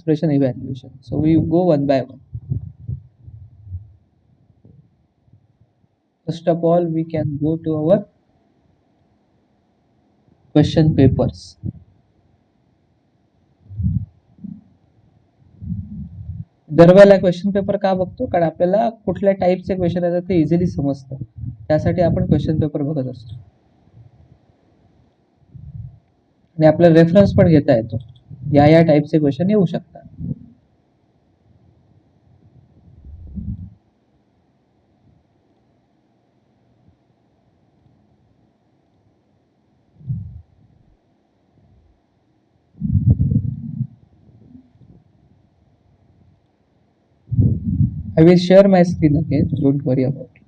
expression evaluation. So we go one by one. First of all, we can go to our question papers. दरवेळेला question paper का बघतो? कारण आपल्याला कुठल्या टाईपचे क्वेश्चन येतात ते इझिली समजतं. त्यासाठी आपण क्वेश्चन पेपर बघत असतो आणि आपल्याला रेफरन्स पण घेता येतो. या टाईपचे क्वेश्चन येऊ शकतात. I will share my screen again. Don't worry about it.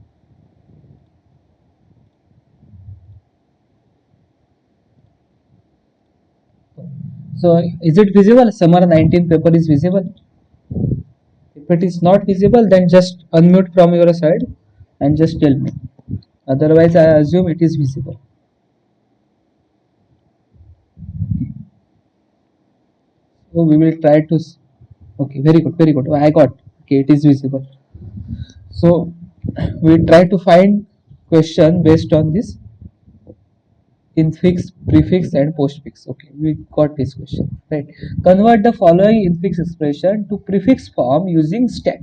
So, is it visible? Summer 19 paper is visible. If it is not visible, then just unmute from your side and just tell me. Otherwise, I assume it is visible. So we will try to. Okay, very good, very good. I got. Okay, it is visible. So we try to find question based on this infix, prefix, and postfix. Okay, we got this question. Right. Convert the following infix expression to prefix form using stack.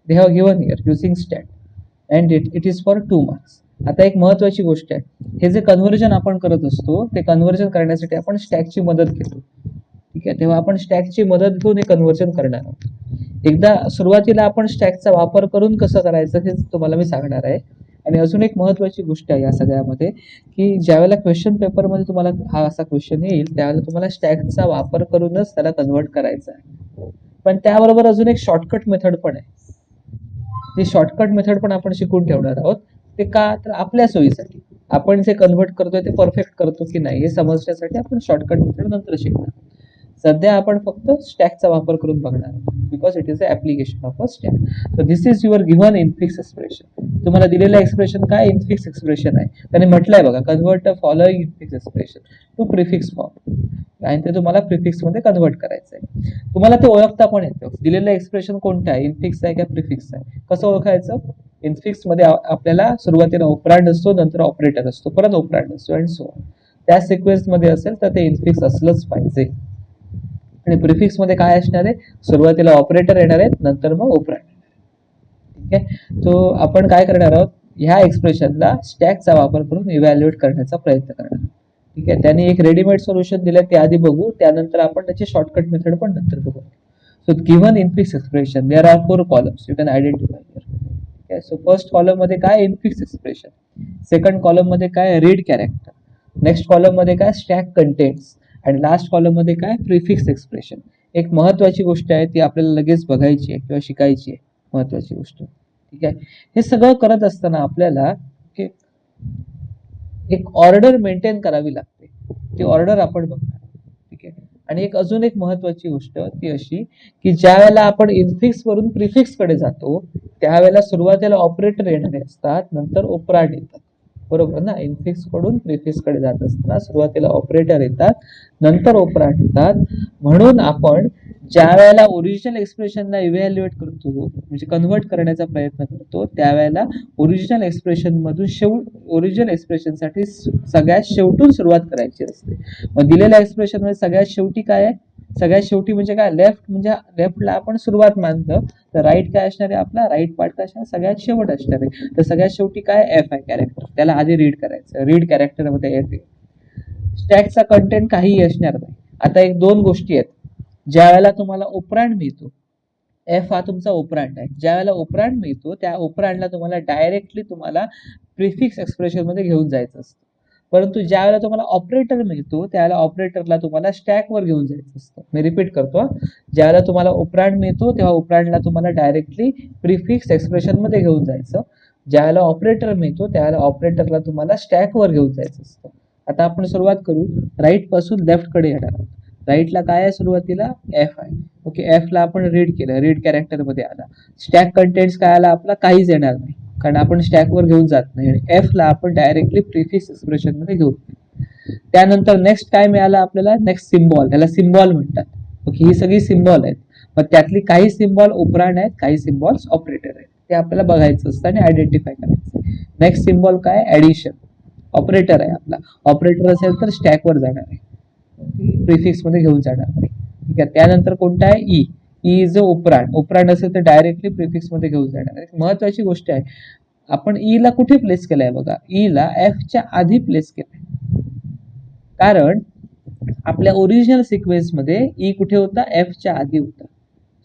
They have given here using stack, and it is for 2 marks. आता एक महत्वाची गोष्ट आहे, हे जे conversion आपण करत असतो ते कन्व्हर्जन करण्यासाठी आपण स्टॅकची मदत घेतो. ठीक आहे, तेव्हा आपण स्टॅकची मदत घेऊन हे कन्व्हर्जन करणार आहोत. एकदा सुरुवातीला आपण स्टॅकचा वापर करून कसं करायचं हे तुम्हाला मी सांगणार आहे. आणि अजून एक महत्वाची गोष्ट आहे या सगळ्यामध्ये की ज्यावेळेला क्वेश्चन पेपरमध्ये तुम्हाला हा असा क्वेश्चन येईल त्यावेळेला तुम्हाला स्टॅकचा वापर करूनच त्याला कन्व्हर्ट करायचा आहे. पण त्याबरोबर अजून एक शॉर्टकट मेथड पण आहे. ती शॉर्टकट मेथड पण आपण शिकून ठेवणार आहोत. ते का तर आपल्या सोयीसाठी आपण जे कन्व्हर्ट करतोय ते परफेक्ट करतो की नाही हे समजण्यासाठी आपण शॉर्टकट मेथड नंतर शिकणार. सध्या आपण फक्त स्टॅकचा वापर करून बघणार because it is a application of a stack. So this is your given infix expression. तुम्हाला दिलेलं एक्सप्रेशन काय इनफिक्स एक्सप्रेशन आहे. त्याने म्हटलंय बघा convert the following infix expression to prefix form आणि ते तुम्हाला प्रिफिक्स मध्ये कन्व्हर्ट करायचं आहे. तुम्हाला ते ओळखता पण येतं दिलेलं एक्सप्रेशन कोणतं आहे, इनफिक्स आहे का प्रिफिक्स आहे. कसं ओळखायचं? इनफिक्स मध्ये आपल्याला सुरुवातीला ऑपरँड असतो, नंतर ऑपरेटर असतो, परत ऑपरँड असतो अँड सो ऑन. त्या सिक्वेन्स मध्ये असेल तर ते इनफिक्स असलंच पाहिजे. आणि प्रिफिक्स मध्ये काय असणार आहे, सुरुवातीला ऑपरेटर येणार आहेत, नंतर मग ऑपरँड. ठीक आहे, तो आपण काय करणार आहोत ह्या एक्सप्रेशनला स्टॅकचा वापर करून इव्हॅल्युएट करण्याचा प्रयत्न करणार. ठीक आहे, त्यांनी एक रेडीमेड सोल्युशन दिलं ते आधी बघू, त्यानंतर आपण त्याची शॉर्टकट मेथड पण नंतर बघू. So given infix expression there are 4 columns you can identify here. So first column मध्ये काय इनफिक्स एक्सप्रेशन, सेकंड कॉलम मध्ये काय रीड कॅरेक्टर, नेक्स्ट कॉलम मध्ये काय स्टॅक कंटेंट्स आणि लास्ट कॉलम मध्ये काय प्रिफिक्स एक्सप्रेशन. एक महत्वाची गोष्ट आहे ती आपल्याला लगेच बघायची आहे किंवा शिकायची आहे, महत्वाची गोष्ट. ठीक आहे, हे सगळं करत असताना आपल्याला एक ऑर्डर मेंटेन करावी लागते. ती ऑर्डर आपण बघणार. ठीक आहे, आणि अजून एक महत्वाची गोष्ट ती अशी की ज्या वेळेला आपण इनफिक्स वरून प्रिफिक्स कडे जातो त्यावेळेला सुरुवातीला ऑपरेटर येणारे असतात, नंतर ऑपरँड येतात. बरोबर ना? इनफिक्स कडून प्रिफिक्स कडे जात असताना सुरुवातीला ऑपरेटर येतात, नंतर ऑपरँड येतात. म्हणून आपण ज्या वेळेला ओरिजिनल एक्सप्रेशनला इव्हॅल्युएट करतो म्हणजे कन्व्हर्ट करण्याचा प्रयत्न करतो त्यावेळेला ओरिजिनल एक्सप्रेशन मधून ओरिजिनल एक्सप्रेशनसाठी सगळ्यात शेवटून सुरुवात करायची असते. मग दिलेल्या एक्सप्रेशन मध्ये सगळ्यात शेवटी काय आहे, सगळ्यात शेवटी म्हणजे काय, लेफ्ट म्हणजे लेफ्टला आपण सुरुवात मानतो, तर राईट काय असणार आहे आपला, राईट पार्ट काय असणार, सगळ्यात शेवट असणार आहे. तर सगळ्यात शेवटी काय एफ आहे कॅरेक्टर, त्याला आधी रीड करायचं, रीड कॅरेक्टर मध्ये एफ आहे. स्टॅकचा कंटेंट काहीही असणार नाही. आता एक दोन गोष्टी आहेत, ज्या वेळेला तुम्हाला ऑपरँड मिळतो, एफ हा तुमचा ऑपरँड आहे, ज्या वेळेला ऑपरँड मिळतो त्या ऑपरँडला तुम्हाला डायरेक्टली तुम्हाला प्रिफिक्स एक्सप्रेशन मध्ये घेऊन जायचं असतं. परंतु ज्या वेळेला तुम्हाला ऑपरेटर मिळतो त्यावेळेला ऑपरेटरला तुम्हाला स्टॅकवर घेऊन जायचं असतं. मी रिपीट करतो, ज्या वेळेला तुम्हाला ऑपरँड मिळतो तेव्हा ऑपरँडला तुम्हाला डायरेक्टली प्रिफिक्स एक्सप्रेशन मध्ये घेऊन जायचं. ज्या वेळेला ऑपरेटर मिळतो त्यावेळेला ऑपरेटरला तुम्हाला स्टॅकवर घेऊन जायचं असतं. आता आपण सुरुवात करू, राईट पासून लेफ्ट कडे येणार आहोत. राईटला काय आहे, सुरुवातीला एफ आहे. ओके, एफ ला आपण रीड केलं, रीड कॅरेक्टर मध्ये आला. स्टॅक कंटेंट्स काय आला आपला, काहीच येणार नाही कारण आपण स्टॅकवर घेऊन जात नाही. आणि एफ ला आपण डायरेक्टली प्रिफिक्स एक्सप्रेशन मध्ये घेऊ. त्यानंतर नेक्स्ट काय मिळालं आपल्याला, नेक्स्ट सिम्बॉल, त्याला सिम्बॉल म्हणतात. ओके, ही सगळी सिम्बॉल आहेत. मग त्यातली काही सिम्बॉल ऑपरंड आहेत, काही सिम्बॉल्स ऑपरेटर आहेत. ते आपल्याला बघायचं असतं आणि आयडेंटिफाय करायचं. नेक्स्ट सिम्बॉल काय? ऍडिशन. ऑपरेटर आहे आपला. ऑपरेटर असेल तर स्टॅकवर जाणार आहे, प्रिफिक्स मध्ये घेऊन जाणार नाही. ठीक आहे. त्यानंतर कोणता आहे? E. E is a operand. Operand असेल तर डायरेक्टली प्रिफिक्स मध्ये घेऊन जाणार आहे. महत्वाची गोष्ट आहे, आपण ई ला कुठे प्लेस केलाय बघा, ई ला एफ च्या आधी प्लेस केलाय. कारण आपल्या ओरिजिनल सिक्वेन्स मध्ये ई कुठे होता? एफ च्या आधी होता.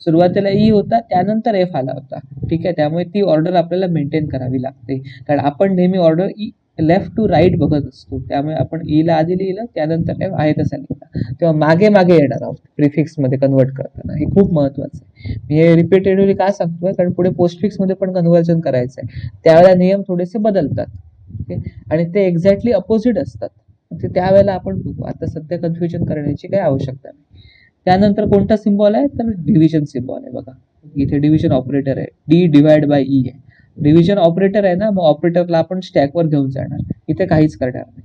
सुरुवातीला ई होता, त्यानंतर एफ आला होता. ठीक आहे. त्यामुळे ती ऑर्डर आपल्याला मेंटेन करावी लागते, कारण आपण नेहमी ऑर्डर लेफ्ट टू राईट बघत असतो. त्यामुळे आपण ई ला आधी लिहिलं, त्यानंतर एफ आहे तसा लिहिला, तेव्हा मागे मागे येणार आहोत प्रिफिक्स मध्ये कन्वर्ट करताना. हे खूप महत्वाचं आहे. मी हे रिपीटेडली का सांगतोय? कारण पुढे पोस्टफिक्स मध्ये पण कन्व्हर्जन करायचं आहे, त्यावेळेला नियम थोडेसे बदलतात. ओके, आणि ते एक्झॅक्टली अपोजिट असतात. त्यावेळेला आपण बघू. आता सध्या कन्फ्युजन करण्याची काही आवश्यकता नाही. त्यानंतर कोणता सिम्बॉल आहे? तर डिव्हिजन सिम्बॉल आहे बघा. इथे डिव्हिजन ऑपरेटर आहे, डी डिवाइड बाय ई आहे. डिव्हिजन ऑपरेटर आहे ना, मग ऑपरेटरला आपण स्टॅकवर घेऊन जाणार, इथे काहीच करणार नाही.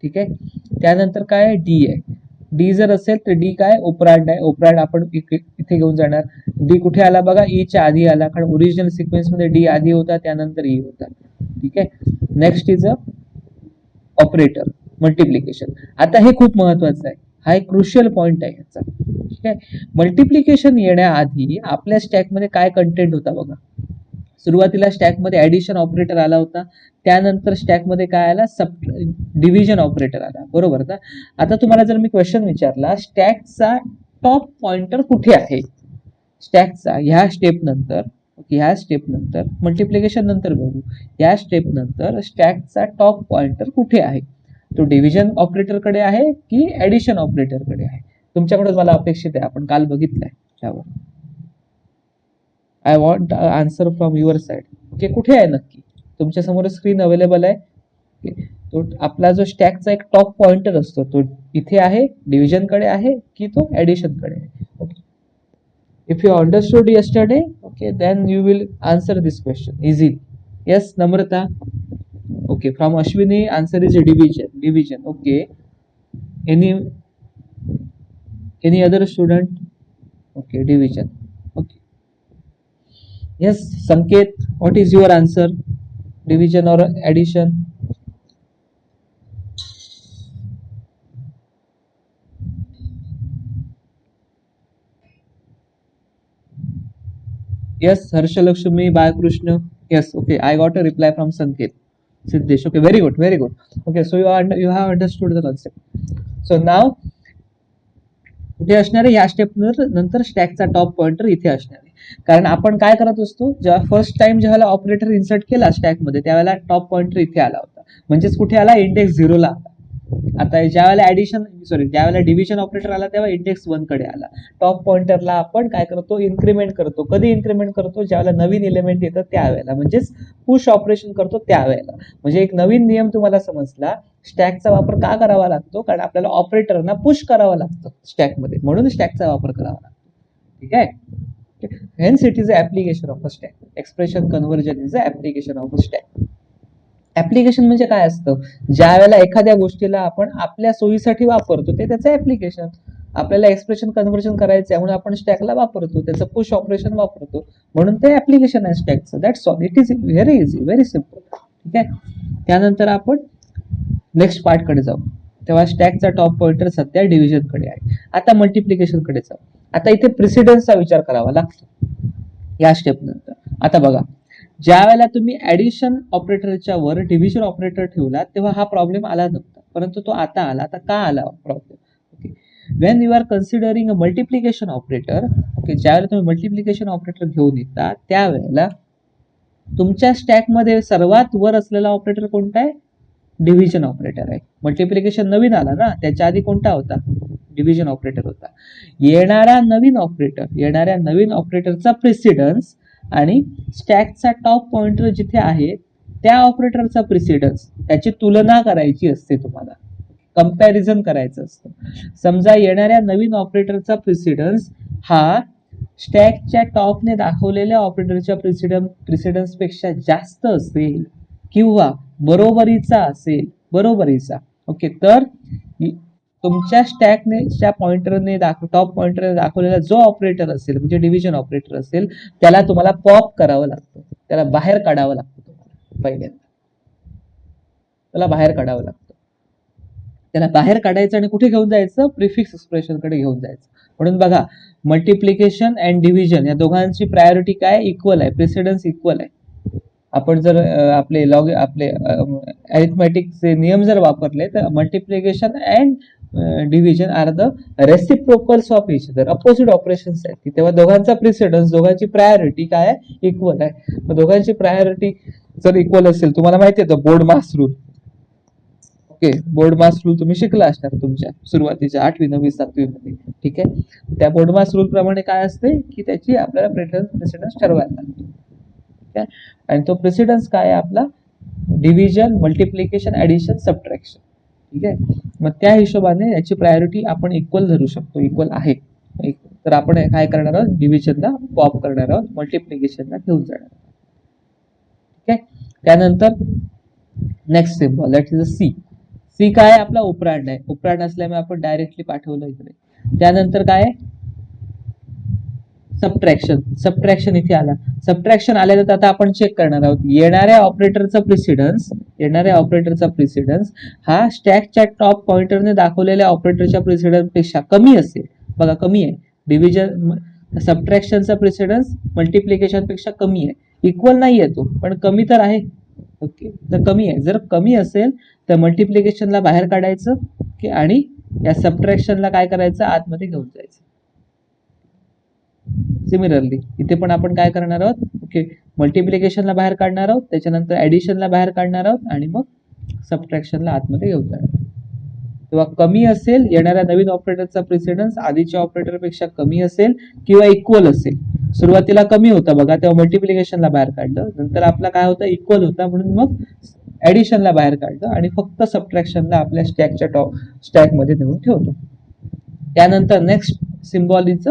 ठीक आहे. त्यानंतर काय आहे? डी आहे. डी जर असेल तर डी काय? ऑपरंड आहे. ऑपरंड आपण इथे घेऊन जाणार. डी कुठे आला बघा? ई च्या आधी आला, कारण ओरिजिनल सिक्वेन्स मध्ये डी आधी होता, त्यानंतर ई होता. ठीक आहे. Next is a operator, multiplication. आता हे खूप महत्वाचं आहे, हा एक क्रुशियल पॉइंट आहे याचा. ठीक आहे. मल्टिप्लिकेशन येण्याआधी आपल्या स्टॅकमध्ये काय कंटेंट होता बघा. सुरुवातीला स्टॅकमध्ये ऍडिशन ऑपरेटर आला होता, त्यानंतर स्टॅकमध्ये काय आला? डिव्हिजन ऑपरेटर आला, बरोबर ना? आता तुम्हाला जर मी क्वेश्चन विचारला, स्टॅकचा टॉप पॉइंटर कुठे आहे? स्टॅकचा ह्या स्टेप नंतर, ह्या स्टेप नंतर, मल्टिप्लिकेशन नंतर बघू, या स्टेप नंतर स्टॅकचा टॉप पॉइंटर कुठे आहे? तो डिव्हिजन ऑपरेटर कडे आहे की ऍडिशन ऑपरेटर कडे आहे? तुमच्याकडे मला अपेक्षित आहे, आपण काल बघितलंय त्यावर. I want answer from your side. Okay, कुठे आहे नक्की? तुमच्या समोर स्क्रीन अवेलेबल आहे. तो आपला जो स्टॅकचा एक टॉप पॉइंटर असतो, तो इथे आहे, डिव्हिजन कडे आहे की तो ऍडिशन कडे आहे? Okay, if you understood yesterday, okay, then you will answer this question easily. Yes, Namrata? Okay, from Ashwini, answer is a division. Okay, any other student? Okay, division. Okay, yes, Sanket, what is your answer? Division or addition? Yes, Harshalakshmi, Balakrishna. Yes, okay, I got a reply from Sanket. Siddesh, okay, very good, very good. Okay, so you have understood the concept. So now कुठे असणार आहे? या step नंतर स्टॅकचा top pointer इथे असणार आहे. कारण आपण काय करत असतो, जेव्हा फर्स्ट टाइम जेव्हा ऑपरेटर इन्सर्ट केला स्टॅक मध्ये, त्यावेळेला टॉप पॉइंटर इथे आला होता, म्हणजेच कुठे आला? इंडेक्स 0 ला आला. आता ज्यावेळेला ज्यावेळेला डिव्हिजन ऑपरेटर आला, तेव्हा इंडेक्स 1 कडे आला. टॉप पॉइंटरला आपण काय करतो? इन्क्रीमेंट करतो. कधी इन्क्रीमेंट करतो? ज्यावेळेला नवीन एलिमेंट येतं त्यावेळेला, म्हणजेच पुश ऑपरेशन करतो त्यावेळेला. म्हणजे एक नवीन नियम तुम्हाला समजला. स्टॅकचा वापर का करावा लागतो? कारण आपल्याला ऑपरेटरना पुश करावा लागतं स्टॅकमध्ये, म्हणून स्टॅकचा वापर करावा लागतो. ठीक आहे. Hence it is a application of a stack. Expression conversion is a application of a stack. Application म्हणजे काय असतं? ज्या वेळेला एखाद्या गोष्टीला आपण आपल्या सोयीसाठी वापरतो, ते त्याचं ऍप्लिकेशन. आपल्याला एक्सप्रेशन कन्व्हर्जन करायचं आहे म्हणून आपण स्टॅकला वापरतो, त्याचं पुश ऑपरेशन वापरतो, म्हणून ते ऍप्लिकेशन आहे स्टॅकचं. That's all. It is very easy, very simple. ठीक आहे. त्यानंतर आपण नेक्स्ट पार्ट कडे जाऊ. तेव्हा स्टॅकचा टॉप पॉइंटर सध्या डिव्हिजन कडे आहे. आता मल्टिप्लिकेशन कडे जाऊ. आता इथे प्रेसिडेन्सचा विचार करावा लागतो या स्टेप नंतर. आता बघा, ज्या वेळेला तुम्ही ऍडिशन ऑपरेटरच्या वर डिव्हिजन ऑपरेटर ठेवला, तेव्हा हा प्रॉब्लेम आला नव्हता, परंतु तो आता आला. आता का आला problem? Okay, when you are considering a multiplication operator, okay, ज्यावेळेला तुम्ही मल्टिप्लिकेशन ऑपरेटर घेऊन येता, त्यावेळेला तुमच्या स्टॅकमध्ये सर्वात वर असलेला ऑपरेटर कोणता आहे? डिव्हिजन ऑपरेटर आहे. मल्टिप्लिकेशन नवीन आला ना, त्याच्या आधी कोणता होता? डिव्हिजन ऑपरेटर होता. येणाऱ्या नवीन ऑपरेटरचा प्रेसिडन्स आणि स्टॅकचा टॉप पॉइंटर जिथे आहे त्या ऑपरेटरचा प्रेसिडन्स, त्याची तुलना करायची असते तुम्हाला, कंपॅरिझन करायचं असतं. समजा येणाऱ्या नवीन ऑपरेटरचा प्रेसिडन्स हा स्टॅकच्या टॉपने दाखवलेल्या ऑपरेटरच्या प्रेसिडन्स पेक्षा जास्त असेल किंवा बरोबरीचा असेल, बरोबरीचा, ओके, तर तुमच्या स्टॅकच्या पॉइंटरने टॉप पॉइंटरने दाखवलेला जो ऑपरेटर असेल म्हणजे डिव्हिजन ऑपरेटर असेल त्याला तुम्हाला पॉप करावं लागतं, त्याला बाहेर काढावं लागतं. तुम्हाला पहिल्यांदा त्याला बाहेर काढावं लागतं. त्याला बाहेर काढायचं आणि कुठे घेऊन जायचं, प्रिफिक्स एक्सप्रेशन कडे घेऊन जायचं. म्हणून बघा मल्टिप्लिकेशन अँड डिव्हिजन या दोघांची प्रायोरिटी काय, इक्वल आहे, प्रेसिडन्स इक्वल आहे. आपण जर आपले अरिथमॅटिकचे नियम जर वापरले तर multiplication and division are the reciprocals of each other, opposite operations आहेत, तेव्हा दोघांचा प्रेसिडन्स, दोघांची प्रायोरिटी काय आहे, इक्वल आहे. दोघांची प्रायोरिटी जर इक्वल असेल, तुम्हाला माहिती आहे बोर्ड मास रूल, ओके, बोर्ड मास रूल तुम्ही शिकला असणार तुमच्या सुरुवातीच्या 8वी 9वी 7वी मध्ये, ठीक आहे. त्या बोर्ड मास रूल प्रमाणे काय असते की त्याची आपल्याला प्रेसिडन्स ठरवायला लागतो, ठीक आहे. आणि तो प्रेसिडन्स काय आहे आपला, डिव्हिजन, मल्टिप्लिकेशन, ऍडिशन, सबट्रॅक्शन, ठीक आहे. मग त्या हिशोबाने याची प्रायोरिटी आपण इक्वल धरू शकतो, इक्वल आहे. तर आपण काय करणार आहोत, डिव्हिजनला पॉप करणार आहोत, मल्टिप्लिकेशनला घेऊन जाणार आहोत, ठीक आहे. त्यानंतर next symbol that is a C. C काय आहे, आपला उपरांड आहे, उपरांड असल्यामुळे आपण डायरेक्टली पाठवलं इकडे. त्यानंतर काय आहे, सबट्रॅक्शन. सबट्रॅक्शन इथे आला, सबट्रॅक्शन आल्यानंतर तर आता आपण चेक करणार आहोत येणाऱ्या ऑपरेटरचा प्रेसिडन्स हा स्टॅकच्या टॉप पॉइंटरने दाखवलेल्या ऑपरेटरच्या प्रेसिडन्स पेक्षा कमी असेल. बघा कमी आहे, डिव्हिजन सबट्रॅक्शनचा प्रेसिडन्स मल्टिप्लिकेशन पेक्षा कमी आहे, इक्वल नाही आहे तो पण कमी तर आहे, ओके. तर कमी आहे, जर कमी असेल तर मल्टिप्लिकेशनला बाहेर काढायचं, ओके, आणि या सबट्रॅक्शनला काय करायचं, आतमध्ये घेऊन जायचं. सिमिलरली इथे पण आपण काय करणार आहोत, ओके, मल्टिप्लिकेशनला बाहेर काढणार आहोत, त्याच्यानंतर ऍडिशनला बाहेर काढणार आहोत आणि मग सबट्रॅक्शनला आतमध्ये घेऊन जाणार. तेव्हा कमी असेल, येणाऱ्या नवीन ऑपरेटरचा प्रेसिडन्स आधीच्या ऑपरेटरपेक्षा कमी असेल किंवा इक्वल असेल. सुरुवातीला कमी होता बघा, तेव्हा मल्टिप्लिकेशनला बाहेर काढलं, नंतर आपला काय होता, इक्वल होता, म्हणून मग ऍडिशनला बाहेर काढलं आणि फक्त सबट्रॅक्शनला आपल्या स्टॅकमध्ये नेऊन ठेवतो. त्यानंतर next symbol is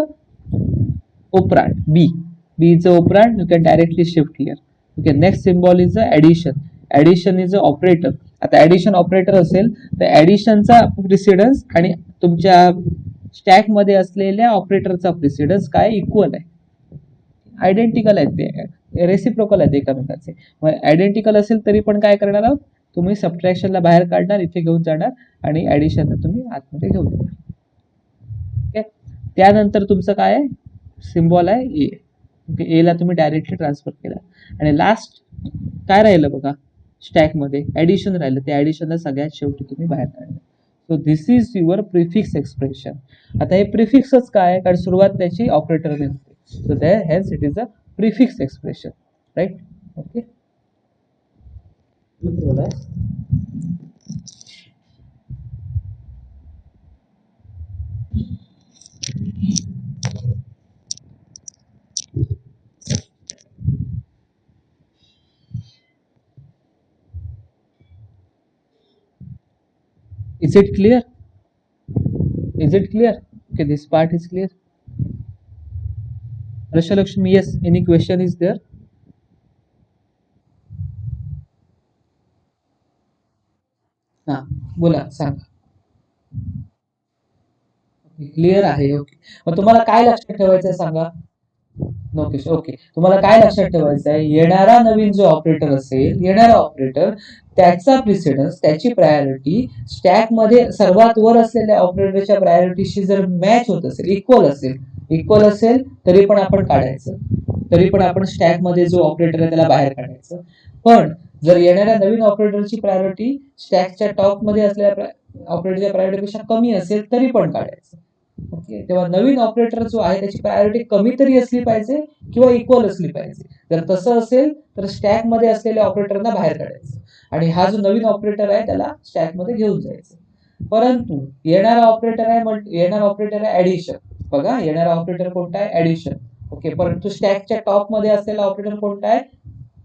operand, b is a operand, you can directly shift here, okay. Next symbol is a addition is a operator. आता addition operator असेल तर additionचा प्रेसिडन्स आणि तुमच्या स्टॅक मध्ये असलेल्या ऑपरेटरचा प्रेसिडन्स काय, इक्वल आहे, आयडेंटिकल आहेत, ते रेसिप्रोकल आहेत एकमेकांचे. मग आयडेंटिकल असेल तरी पण काय करणार आहोत, तुम्ही सबट्रॅक्शनला बाहेर काढणार, इथे घेऊन जाणार आणि ऍडिशनला तुम्ही आतमध्ये घेऊन जाणार, ओके. त्यानंतर तुमचं काय आहे, सिम्बॉल आहे ए, ओके. ए ला तुम्ही डायरेक्टली ट्रान्सफर केला आणि लास्ट काय राहिलं बघा, स्टॅक मध्ये ऍडिशन राहिलं, त्या ऍडिशनला सगळ्यात शेवटी तुम्ही बाहेर काढलं. So this is your prefix expression. आता हे प्रिफिक्सच काय, कारण सुरुवात त्याची ऑपरेटरने होते, so hence it is a prefix expression, right, okay. Is it clear? Is it clear? Okay, this part is clear. Rashalakshmi, yes, any question is there? हा बोला, सांगा. क्लिअर आहे, ओके. मग तुम्हाला काय लक्षात ठेवायचं आहे सांगा. ओके, तुम्हाला काय लक्षात ठेवायचं आहे, येणारा नवीन जो ऑपरेटर असेल, येणारा ऑपरेटर त्याचा प्रेसिडन्स, त्याची प्रायोरिटी स्टॅक मध्ये सर्वात वर असलेल्या ऑपरेटरच्या प्रायोरिटीशी जर मॅच होत असेल, इक्वल असेल तरी पण आपण काढायचं, तरी पण आपण स्टॅक मध्ये जो ऑपरेटर आहे त्याला बाहेर काढायचं. पण जर येणाऱ्या नवीन ऑपरेटरची प्रायोरिटी स्टॅकच्या टॉप मध्ये असलेल्या ऑपरेटरच्या प्रायोरिटीपेक्षा कमी असेल तरी पण काढायचं, ओके. तेव्हा नवीन ऑपरेटर जो आहे त्याची प्रायोरिटी कमी तरी असली पाहिजे किंवा इक्वल असली पाहिजे. जर तसं असेल तर स्टॅक मध्ये असलेल्या ऑपरेटरना बाहेर काढायचं आणि हा जो नवीन ऑपरेटर आहे त्याला स्टॅक मध्ये घेऊन जायचं. परंतु येणारा ऑपरेटर आहे ऍडिशन. बघा, येणारा ऑपरेटर कोणता आहे, ऍडिशन, ओके. परंतु स्टॅकच्या टॉप मध्ये असलेला ऑपरेटर कोणता आहे,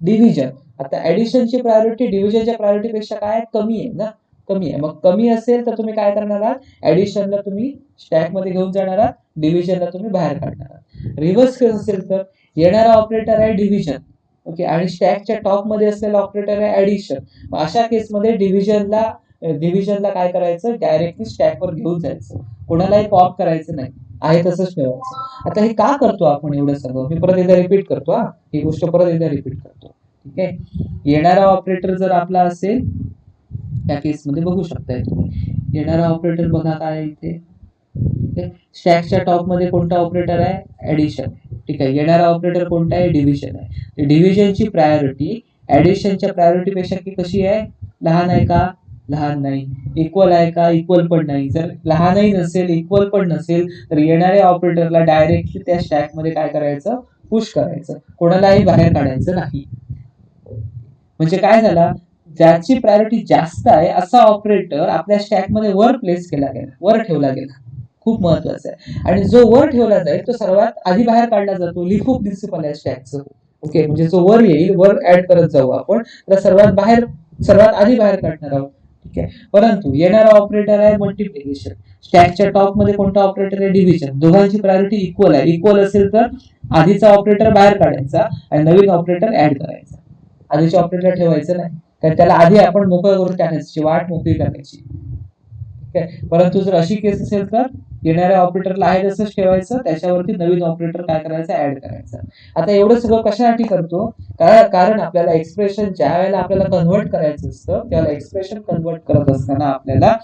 डिव्हिजन. आता ऍडिशनची प्रायोरिटी डिव्हिजनच्या प्रायोरिटी पेक्षा काय कमी आहे ना, कमी आहे. मग कमी असेल तर तुम्ही काय करणार आहात, ऍडिशनला तुम्ही स्टॅक मध्ये घेऊन जाणार आहात, डिव्हिजनला तुम्ही बाहेर काढणार आहात. रिव्हर्स केस असेल तर येणारा ऑपरेटर आहे डिव्हिजन, ओके, आणि स्टॅकच्या टॉप मध्ये असलेला ऑपरेटर आहे ऍडिशन. अशा केसमध्ये डिव्हिजनला डिव्हिजनला काय करायचं, डायरेक्टली स्टॅकवर घेऊन जायचं, कोणालाही पॉप करायचं नाही, आहे तसंच ठेवायचं. आता हे का करतो आपण एवढं सगळं, मी परत एकदा रिपीट करतो, ही गोष्ट परत एकदा रिपीट करतो. ठीक आहे, येणारा ऑपरेटर जर आपला असेल, त्या केसमध्ये बघू शकताय तुम्ही, येणारा ऑपरेटर बघा काय आहे इथे. ठीक आहे, स्टॅकच्या टॉप मध्ये कोणता ऑपरेटर आहे, ऍडिशन. ठीक आहे, येणारा ऑपरेटर कोणता आहे, डिव्हिजन आहे. डिव्हिजनची प्रायोरिटी ऍडिशनच्या प्रायोरिटी पेक्षा कशी आहे, लहान आहे का, लहान नाही. इक्वल आहे का, इक्वल पण नाही. जर लहानही नसेल, इक्वल पण नसेल, तर येणाऱ्या ऑपरेटरला डायरेक्टली त्या स्टॅक मध्ये काय करायचं, पुश करायचं, कोणालाही बाहेर काढायचं नाही. म्हणजे काय झालं, ज्याची प्रायोरिटी जास्त आहे असा ऑपरेटर आपल्या स्टॅक मध्ये वर प्लेस केला गेला, वर ठेवला गेला, खूप महत्वाचं आहे. आणि जो वर ठेवला जाईल तो सर्वात आधी बाहेर काढला जातो, लिफो प्रिन्सिपल आहे स्टॅकचं. ओके, म्हणजे जो वर येईल, वर ऍड करत जाऊ आपण, तर सर्वात आधी बाहेर काढणार आहोत. ठीक आहे, परंतु येणारा ऑपरेटर आहे मल्टिप्लिकेशन. स्टॅकच्या टॉप मध्ये कोणता ऑपरेटर आहे, डिव्हिजन. दोघांची प्रायोरिटी इक्वल आहे. इक्वल असेल तर आधीचा ऑपरेटर बाहेर काढायचा आणि नवीन ऑपरेटर ऍड करायचा. आधीचे ऑपरेटर ठेवायचं नाही, कारण त्याला आधी आपण मोकळं करून टाकायची, वाट मोकळी करायची. ठीक आहे, परंतु जर अशी केस असेल तर येणाऱ्या ऑपरेटरला आहे तसंच ठेवायचं, त्याच्यावरती नवीन ऑपरेटर काय करायचं, ऍड करायचं. आता एवढं सगळं कशासाठी करतो, कारण आपल्याला एक्सप्रेशन ज्या वेळेला आपल्याला कन्व्हर्ट करायचं असतं, त्याला एक्सप्रेशन कन्व्हर्ट करत असताना आपल्याला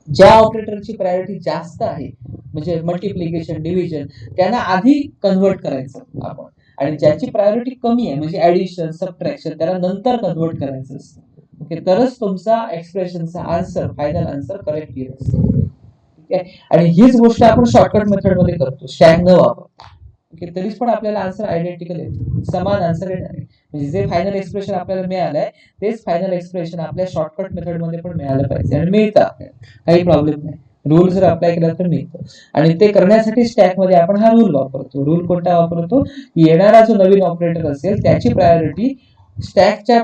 ज्या ऑपरेटरची प्रायोरिटी जास्त आहे, म्हणजे मल्टिप्लिकेशन, डिव्हिजन, त्यांना आधी कन्व्हर्ट करायचं आपण, आणि ज्याची प्रायोरिटी कमी आहे, म्हणजे ऍडिशन, सबट्रॅक्शन, त्याला नंतर कन्व्हर्ट करायचं असतं. ओके, तरच तुमचा एक्सप्रेशनचा आन्सर, फायनल आन्सर करेक्ट येत असतो. ठीक आहे, आणि हीच गोष्ट आपण शॉर्टकट मेथड मध्ये करतो, स्टॅक न वापरता. ओके, तरीच पण आपल्याला आन्सर आयडेंटिकल येतो, समान आन्सर येणार आहे. म्हणजे जे फायनल एक्सप्रेशन आपल्याला मिळालंय तेच फायनल एक्सप्रेशन आपल्या शॉर्टकट मेथड मध्ये पण मिळालं पाहिजे, आणि मिळतं आपल्याला, काही प्रॉब्लेम नाही. रूल जर अप्लाय केला तर मिळतो, आणि ते करण्यासाठी स्टॅक मध्ये आपण हा रूल वापरतो. रूल कोणता वापरतो, येणारा जो नवीन ऑपरेटर असेल त्याची प्रायोरिटी स्टॅकच्या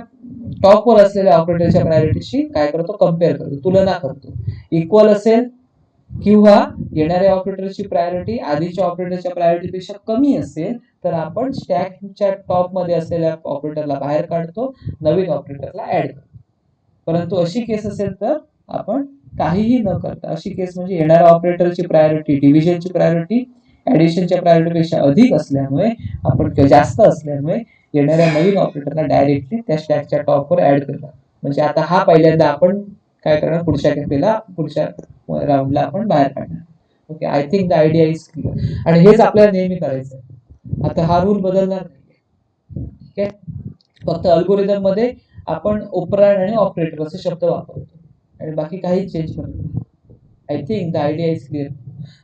टॉपवर असलेल्या ऑपरेटरच्या प्रायोरिटीशी काय करतो, कम्पेअर करतो, तुलना करतो. इक्वल असेल किंवा येणाऱ्या ऑपरेटरची प्रायोरिटी आधीच्या ऑपरेटरच्या प्रायोरिटीपेक्षा कमी असेल तर आपण स्टॅकच्या टॉप मध्ये असलेल्या ऑपरेटरला बाहेर काढतो, नवीन ऑपरेटरला ऍड करतो. परंतु अशी केस असेल तर आपण काहीही न करता, अशी केस म्हणजे येणाऱ्या ऑपरेटरची प्रायोरिटी डिव्हिजनची प्रायोरिटी ऍडिशनच्या प्रायोरिटीपेक्षा अधिक असल्यामुळे, आपण जास्त असल्यामुळे येणाऱ्या नवीन ऑपरेटरला डायरेक्टली त्या स्टॅकच्या टॉपवर ऍड करणार. म्हणजे आता हा पहिल्यांदा आपण काय करणार, पुढच्या केसला, पुढच्या राऊंडला आपण बाहेर काढणार. Okay, I think the idea is clear, आणि हेच आपल्याला नेहमी करायचं आहे. आता हा रूल बदलणार नाही. ठीक आहे, फक्त अल्गोरिदम मध्ये आपण ऑपरंड आणि ऑपरेटर असे शब्द वापरतो, आणि बाकी काही चेंज करतो. I think the idea is clear.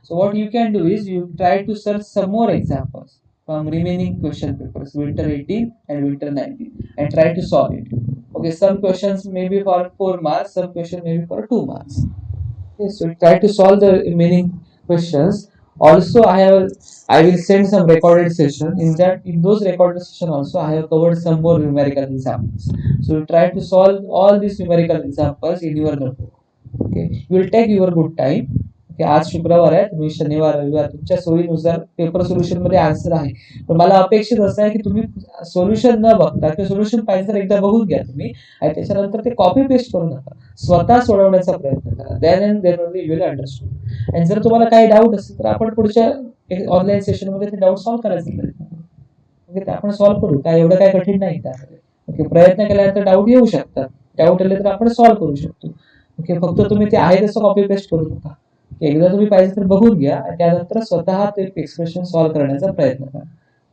So what you can do is you try to search some more examples from remaining question papers, winter 18 and winter 19, and try to solve it. Okay, some questions may be for 4 marks, some questions may be for 2 marks. Okay, so try to solve the remaining questions. Also, I will send some recorded session. In those recorded session also I have covered some more numerical examples. So try to solve all these numerical examples in your notebook. Okay, you will take your good time. की आज शुक्रवार आहे, तुम्ही शनिवार रविवार तुमच्या सोयीनुसार paper solution मध्ये आन्सर आहे. पण मला अपेक्षित असं आहे की तुम्ही सोल्युशन न बघता, किंवा सोल्युशन पाहिजे तर एकदा बघून घ्या तुम्ही, आणि त्याच्यानंतर ते कॉपी पेस्ट करू नका, स्वतः सोडवण्याचा प्रयत्न करा. Then and then only you will understand. आणि जर तुम्हाला काही डाऊट असेल तर आपण पुढच्या ऑनलाईन सेशन मध्ये ते डाऊट सॉल्व्ह करायचा प्रयत्न करू. ओके, ते आपण सॉल्व्ह करू, काय एवढं काय कठीण नाही त्यामध्ये. ओके, प्रयत्न केल्यानंतर डाऊट येऊ शकतात, डाऊट आले तर आपण सॉल्व्ह करू शकतो. ओके, फक्त तुम्ही ते आहे तसं कॉपी पेस्ट करू नका. एकदा तुम्ही पाहिजे तर बघून घ्या, त्यानंतर स्वतः ते एक्सप्रेशन सॉल्व्ह करण्याचा प्रयत्न करा.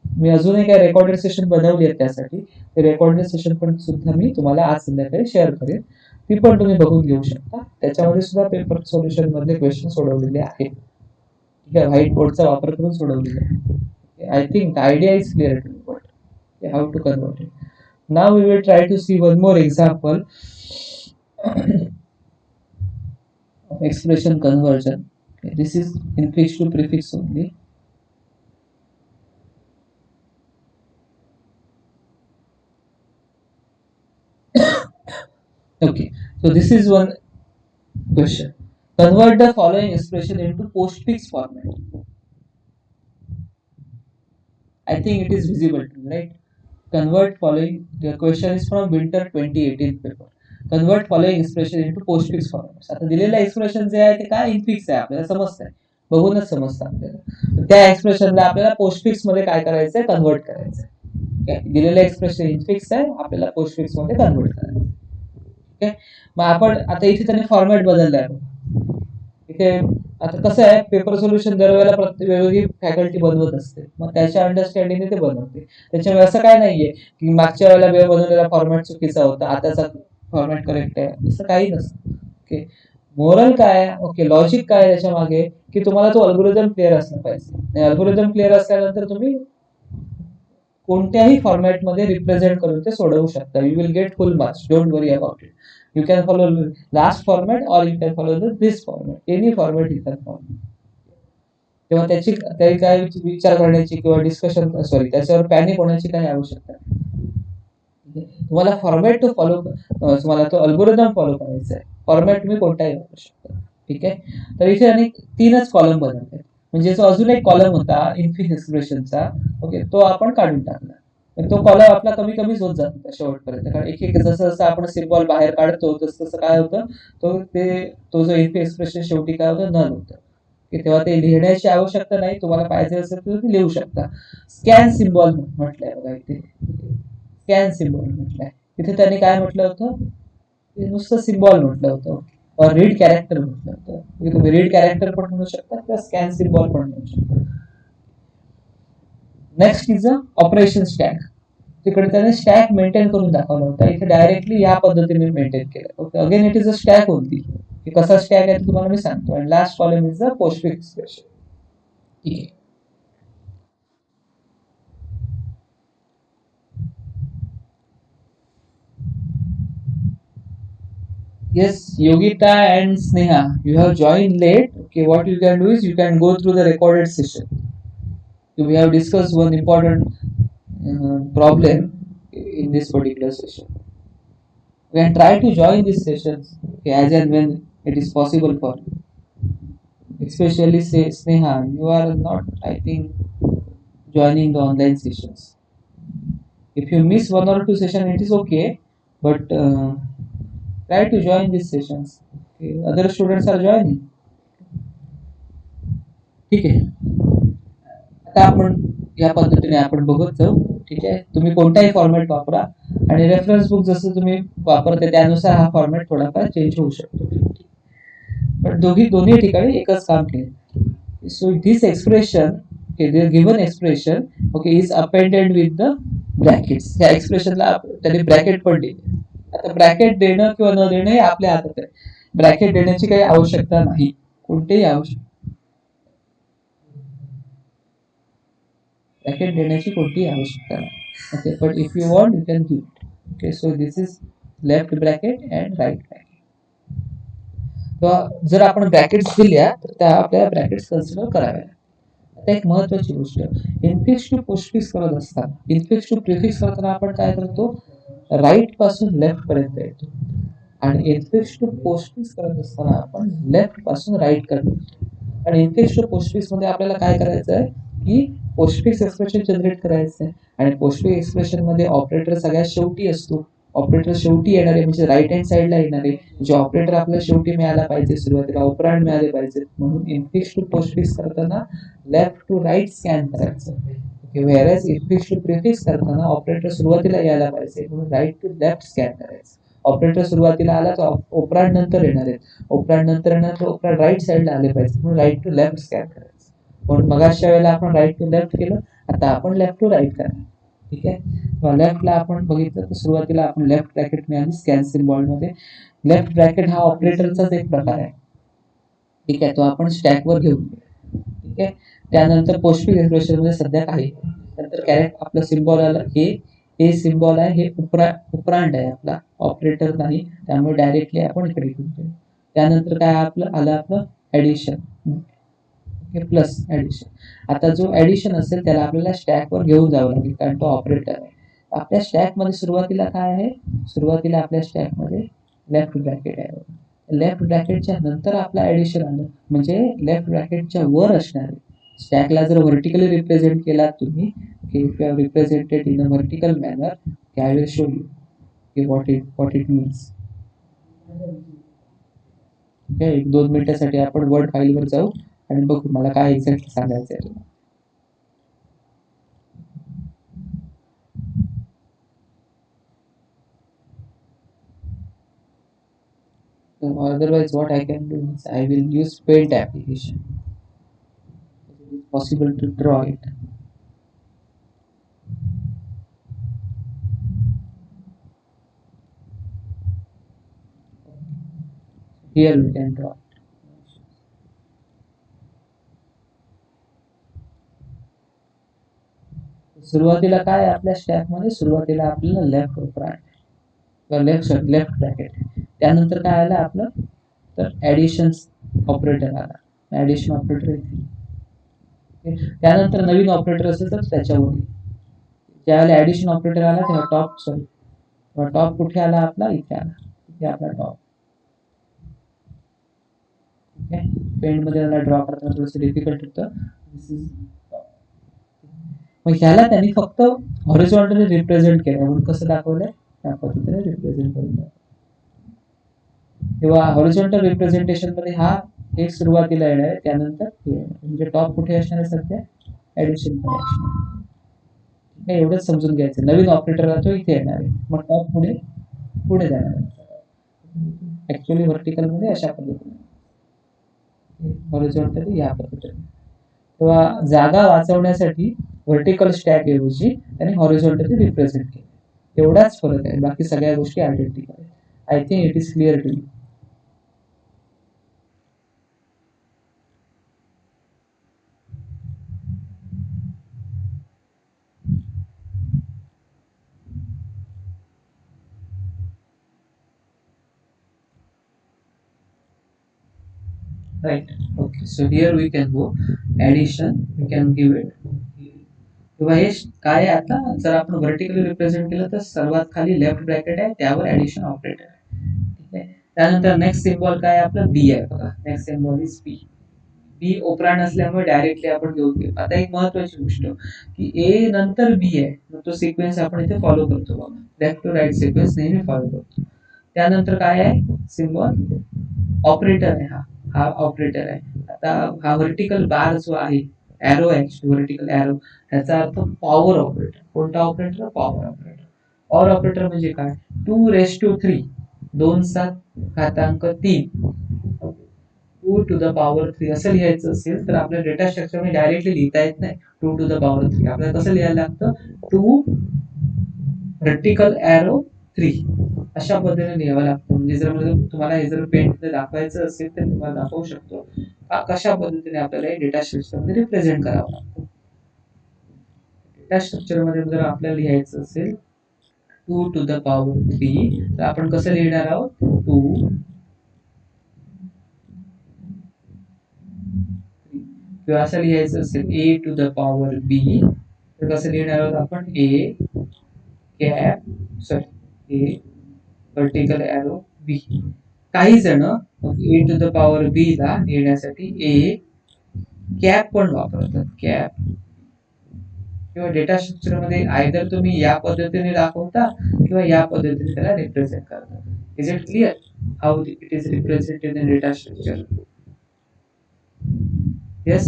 मी अजूनही काही रेकॉर्डेड सेशन बनवली आहेत त्यासाठी, ते रेकॉर्डेड सेशन पण सुद्धा मी तुम्हाला आज संध्याकाळी शेअर करेन, ती पण तुम्ही बघून घेऊ शकता. त्याच्यामध्ये सुद्धा पेपर सोल्युशन मधले क्वेश्चन सोडवलेले आहेत. ठीक आहे, व्हाईट बोर्डचा वापर करून सोडवलेले आहे. I think the idea is clear to but how to convert it. Now we will try to see one more example. Expression conversion. Okay, this is infix to prefix only. Okay, so this is one question. Convert the following expression into postfix format. I think it is visible to you, right? Convert following. The question is from winter 2018 paper. Convert following expression into postfix formats. आता दिलेलं expression जे आहे ते काय infix आहे, आपल्याला समजतंय, बघूनच समजतं आपल्याला. त्या एक्सप्रेशनला आपल्याला पोस्टफिक्स मध्ये काय करायचंय, कन्वर्ट करायचंय. दिलेलं एक्सप्रेशन इनफिक्स आहे, आपल्याला पोस्टफिक्स मध्ये कन्वर्ट करायचं. ओके, मग आपण आता इथे त्यांनी फॉर्मॅट बदललाय. इथे आता कसं आहे, पेपर सोल्युशन दरवेळेला प्रत्येक वेगवेगळी फॅकल्टी बनवत असते, मग त्याच्या अंडरस्टँडिंगने ते बनवते. त्याच्यामुळे असं काय नाहीये की मागच्या वेळेला वेळ बनवलेला फॉर्मॅट चुकीचा होता, आताचा फॉर्मॅट करेक्ट आहे, असं काही नसतं. ओके, मोरल काय आहे, ओके, लॉजिक काय आहे त्याच्या मागे, की तुम्हाला तो अल्गोरिदम क्लिअर असला पाहिजे. अल्गोरिदम क्लिअर असल्यानंतर तुम्ही कोणत्याही फॉर्मॅटमध्ये रिप्रेझेंट करून ते सोडवू शकता. You will get full marks, don't worry about it. You can follow last format or you can follow this format, any format you can follow. तेव्हा त्याची काय विचार करण्याची किंवा डिस्कशन, सॉरी, त्याच्यावर पॅनिक होण्याची काही आवश्यकता नाही. तुम्हाला फॉर्मॅट टू फॉलो, तुम्हाला तो अल्गोरिदम फॉलो करायचा आहे. फॉर्मॅट तुम्ही कोणताही वापरू शकता. ठीक आहे, तर इथे अनेक 3च कॉलम बनवले. म्हणजे जो अजून एक कॉलम होता इनफिक्स एक्सप्रेशनचा, ओके, तो आपण काढून टाकला. तो कॉलम आपला कमी कमीच होत जातो शेवटपर्यंत, कारण एक एक जसं जसं आपण सिम्बॉल बाहेर काढतो तसं तसं काय होतं, तो जो इनफिक्स एक्सप्रेशन शेवटी काय होतं, नल होतं. तेव्हा ते लिहिण्याची आवश्यकता नाही, तुम्हाला पाहिजे असेल तर तुम्ही लिहू शकता. स्कॅन सिम्बॉल म्हटलंय बघा इथे, स्कॅन सिम्बॉल म्हटलंय. तिथे त्यांनी काय म्हटलं होतं, नुसतं सिम्बॉल म्हटलं होतं, रीड कॅरेक्टर म्हटलं होतं. तुम्ही रीड कॅरेक्टर पण म्हणू शकता किंवा स्कॅन सिम्बॉल पण म्हणू शकता. Next is a operation stack. तिकडे त्याने स्टॅक मेंटेन करून दाखवला होता, इथे डायरेक्टली या पद्धतीने मेंटेन केलं. Okay, again it is a stack होती, की कसा स्टॅक आहे तुम्हाला मी सांगतो. आणि last column is a postfix expression. ठीक आहे. Yes, Yogita and Sneha, you have joined late. Okay, what you can do is you can go through the recorded session. We have discussed one important problem in this particular session. We can try to join these sessions, okay, as and when it is possible for you. Especially say Sneha, you are not, I think, joining the online sessions. If you miss one or two sessions, it is okay, but try to join these sessions. Okay, other students are joining. ठीक आहे, आता आपण या पद्धतीने आपण बघत जाऊ. ठीक आहे, तुम्ही कोणताही फॉर्मॅट वापरा आणि रेफरन्स बुक जसं तुम्ही वापरते त्यानुसार हा फॉर्मॅट थोडाफार चेंज होऊ शकतो. पण दोन्ही ठिकाणी एकच काम केलं. So this expression, okay, the given expression, okay, is appended with the brackets. ह्या एक्सप्रेशनला त्याने ब्रॅकेट पण दिले. आता ब्रॅकेट देणं किंवा न देणं हे आपल्या हातात आहे. ब्रॅकेट देण्याची काही आवश्यकता नाही, कोणतेही ब्रॅकेट देण्याची कोणतीही आवश्यकता नाही. Okay, but if you want you can give it. Okay, so this is left bracket and right bracket. किंवा जर आपण ब्रॅकेट्स दिल्या तर त्या आपल्याला ब्रॅकेट्स कन्सिडर कराव्या. आता एक महत्वाची गोष्ट, इनफिक्स टू पोस्टफिक्स करत असताना, इनफिक्स टू प्रिफिक्स करताना आपण काय करतो, राईट पासून लेफ्ट पर्यंत येतो. आणि इनफिक्स टू पोस्टफिक्स करत असताना आपण लेफ्ट पासून राईट करतो. आणि इनफिक्स टू पोस्टफिक्स मध्ये आपल्याला काय करायचं आहे, की पोस्टफिक्स एक्सप्रेशन जनरेट करायचं आहे. आणि पोस्टफिक्स एक्सप्रेशन मध्ये ऑपरेटर सगळ्यात शेवटी असतो. ऑपरेटर शेवटी येणार आहे, म्हणजे राईट हँड साईडला येणार आहे. जे ऑपरेटर आपल्याला शेवटी मिळाला पाहिजे, सुरुवातीला ऑपरांड मिळाले पाहिजे. म्हणून इनफिक्स टू पोस्टफिक्स करताना लेफ्ट टू राईट स्कॅन करायचं. व्हेअरएज इनफिक्स टू प्रिफिक्स करताना ऑपरेटर सुरुवातीला यायला पाहिजे, म्हणून राईट टू लेफ्ट स्कॅन करायचं. ऑपरेटर सुरुवातीला आला तर ऑपरांड नंतर येणार आहेत, ऑपरांड नंतर येणार तर ऑपरांड राईट साईडला आले पाहिजे, म्हणून राईट टू लेफ्ट स्कॅन करायचं. पण मगाच्या वेळेला आपण राईट टू लेफ्ट केलं, आता आपण लेफ्ट टू राईट करणार. ठीक आहे, लेफ्टला आपण बघितलं तर सुरुवातीला आपण लेफ्ट ब्रॅकेट मिळाली स्कॅन सिम्बॉल मध्ये. लेफ्ट ब्रॅकेट हा ऑपरेटरचाच एक प्रकार आहे. ठीक आहे, तो आपण स्टॅकवर घेऊन. ठीक आहे, त्यानंतर पोस्टफिक्स एक्सप्रेशन मध्ये सध्या काही नंतर कॅरेक्ट आपलं सिम्बॉल आलं, हे सिम्बॉल आहे, हे उपरांड आहे आपला, ऑपरेटर नाही, त्यामुळे डायरेक्टली आपण इकडे घेऊन. त्यानंतर काय आपलं आलं, आपलं ऍडिशन, प्लस ऍडिशन. आता जो ऍडिशन असेल त्याला आपल्याला स्टॅकवर घेऊन जावं लागेल, कारण तो ऑपरेटर आहे. आपल्या स्टॅक मध्ये सुरुवातीला काय आहे, सुरुवातीला आपल्या स्टॅक मध्ये लेफ्ट ब्रॅकेट आहे. लेफ्ट ब्रॅकेटच्या नंतर आपला ऍडिशन आलं, म्हणजे लेफ्ट ब्रॅकेटच्या वर असणार आहे. स्टॅकला जर व्हर्टिकली रिप्रेझेंट केला तुम्ही, if you have represented in a vertical manner, I will show you what it means. ठीक आहे, 1-2 मिनिटासाठी आपण वर्ड फाईलवर जाऊ आणि बघू मला काय एक्झॅक्टली सांगायचं आहे. Otherwise, what I can do is I will use Paint application. It is possible to draw it. Here we can draw. सुरुवातीला काय आपल्या स्टॅक मध्ये सुरुवातीला आपल्याला लेफ्ट ऑपरेंड लेफ्ट ब्रॅकेट त्यानंतर काय आलं आपलं तर ऍडिशन ऑपरेटर आला ऍडिशन ऑपरेटर इथे त्यानंतर नवीन ऑपरेटर असेल तर त्याच्यावर ज्यावेळेला ऍडिशन ऑपरेटर आला तेव्हा टॉप कुठे आला आपला इथे आला इथे आपला टॉप ठीक आहे पेंट मध्ये त्याला ड्रॉ करताना थोडंसं डिफिकल्ट होतं मग ह्याला त्यांनी फक्त हॉरिझॉन्टली रिप्रेझेंट केलं म्हणून कसं दाखवलंय त्या पद्धतीने रिप्रेझेंट करून तेव्हा हॉरिझॉन्टल रिप्रेझेंटेशन मध्ये हा एक सुरुवातीला येणार आहे त्यानंतर म्हणजे टॉप कुठे असणार आहे सध्या ऍडिशन मध्ये असणार एवढंच समजून घ्यायचं नवीन ऑपरेटर तो इथे येणार आहे मग टॉप पुढे पुढे जाणार आहे ऍक्च्युअली व्हर्टिकल मध्ये अशा पद्धतीने हॉरिझॉन्टली या पद्धतीने तेव्हा जागा वाचवण्यासाठी व्हर्टिकल स्टॅक ऐवजी त्याने हॉरिझॉन्टली रिप्रेझेंट केलं एवढाच फरक आहे बाकी सगळ्या गोष्टी आयडेंटिकल आहेत I think it is clear to you right okay so here we can go addition we can give it किंवा हे काय आता जर आपण व्हर्टिकली रिप्रेझेंट केलं तर सर्वात खाली लेफ्ट ब्रॅकेट आहे त्यावर ऍडिशन ऑपरेटर आहे ठीक आहे त्यानंतर नेक्स्ट सिम्बॉल काय आपलं बी आहे बघा नेक्स्ट सिम्बॉल इज बी बी ओपरा नसल्यामुळे डायरेक्टली आपण घेऊन घेऊ आता एक महत्वाची गोष्ट की ए नंतर बी आहे मग तो सिक्वेन्स आपण इथे फॉलो करतो बघा लेफ्ट टू राईट सिक्वेन्स नेहमी फॉलो करतो त्यानंतर काय आहे सिम्बॉल ऑपरेटर आहे हा ऑपरेटर आहे आता हा व्हर्टिकल बार जो आहे एरो आहे व्हर्टिकल एरो त्याचा अर्थ पॉवर ऑपरेटर कोणता operator power operator power operator म्हणजे काय 2⁻³ 2⁻³ 2⁻³ असं लिहायचं असेल तर आपल्या डेटा स्ट्रक्चर मध्ये डायरेक्टली लिहिता येत नाही 2⁻³ आपल्याला कसं लिहायला लागतं 2 व्हर्टिकल एरो 3 अशा पद्धतीने लिहावं लागतं म्हणजे जर तुम्हाला हे जर पेंट दाखवायचं असेल तर तुम्हाला दाखवू शकतो कशा पद्धतीने आपल्याला डेटा स्ट्रक्चर मध्ये रिप्रेझेंट करावं लागतं डेटा स्ट्रक्चर मध्ये जर आपल्याला लिहायचं असेल 2⁻³ तर आपण कसं लिहिणार आहोत 2 किंवा असं लिहायचं असेल a⁻b तर कसं लिहिणार आहोत आपण a व्हर्टिकल एरो बी काही जण a⁻b ला लिहिण्यासाठी a कॅप पण वापरतात कॅप किंवा डेटा स्ट्रक्चर मध्ये आयदर तुम्ही या पद्धतीने दाखवता किंवा या पद्धतीने त्याला रिप्रेझेंट करता is it clear how it is represented in data structure yes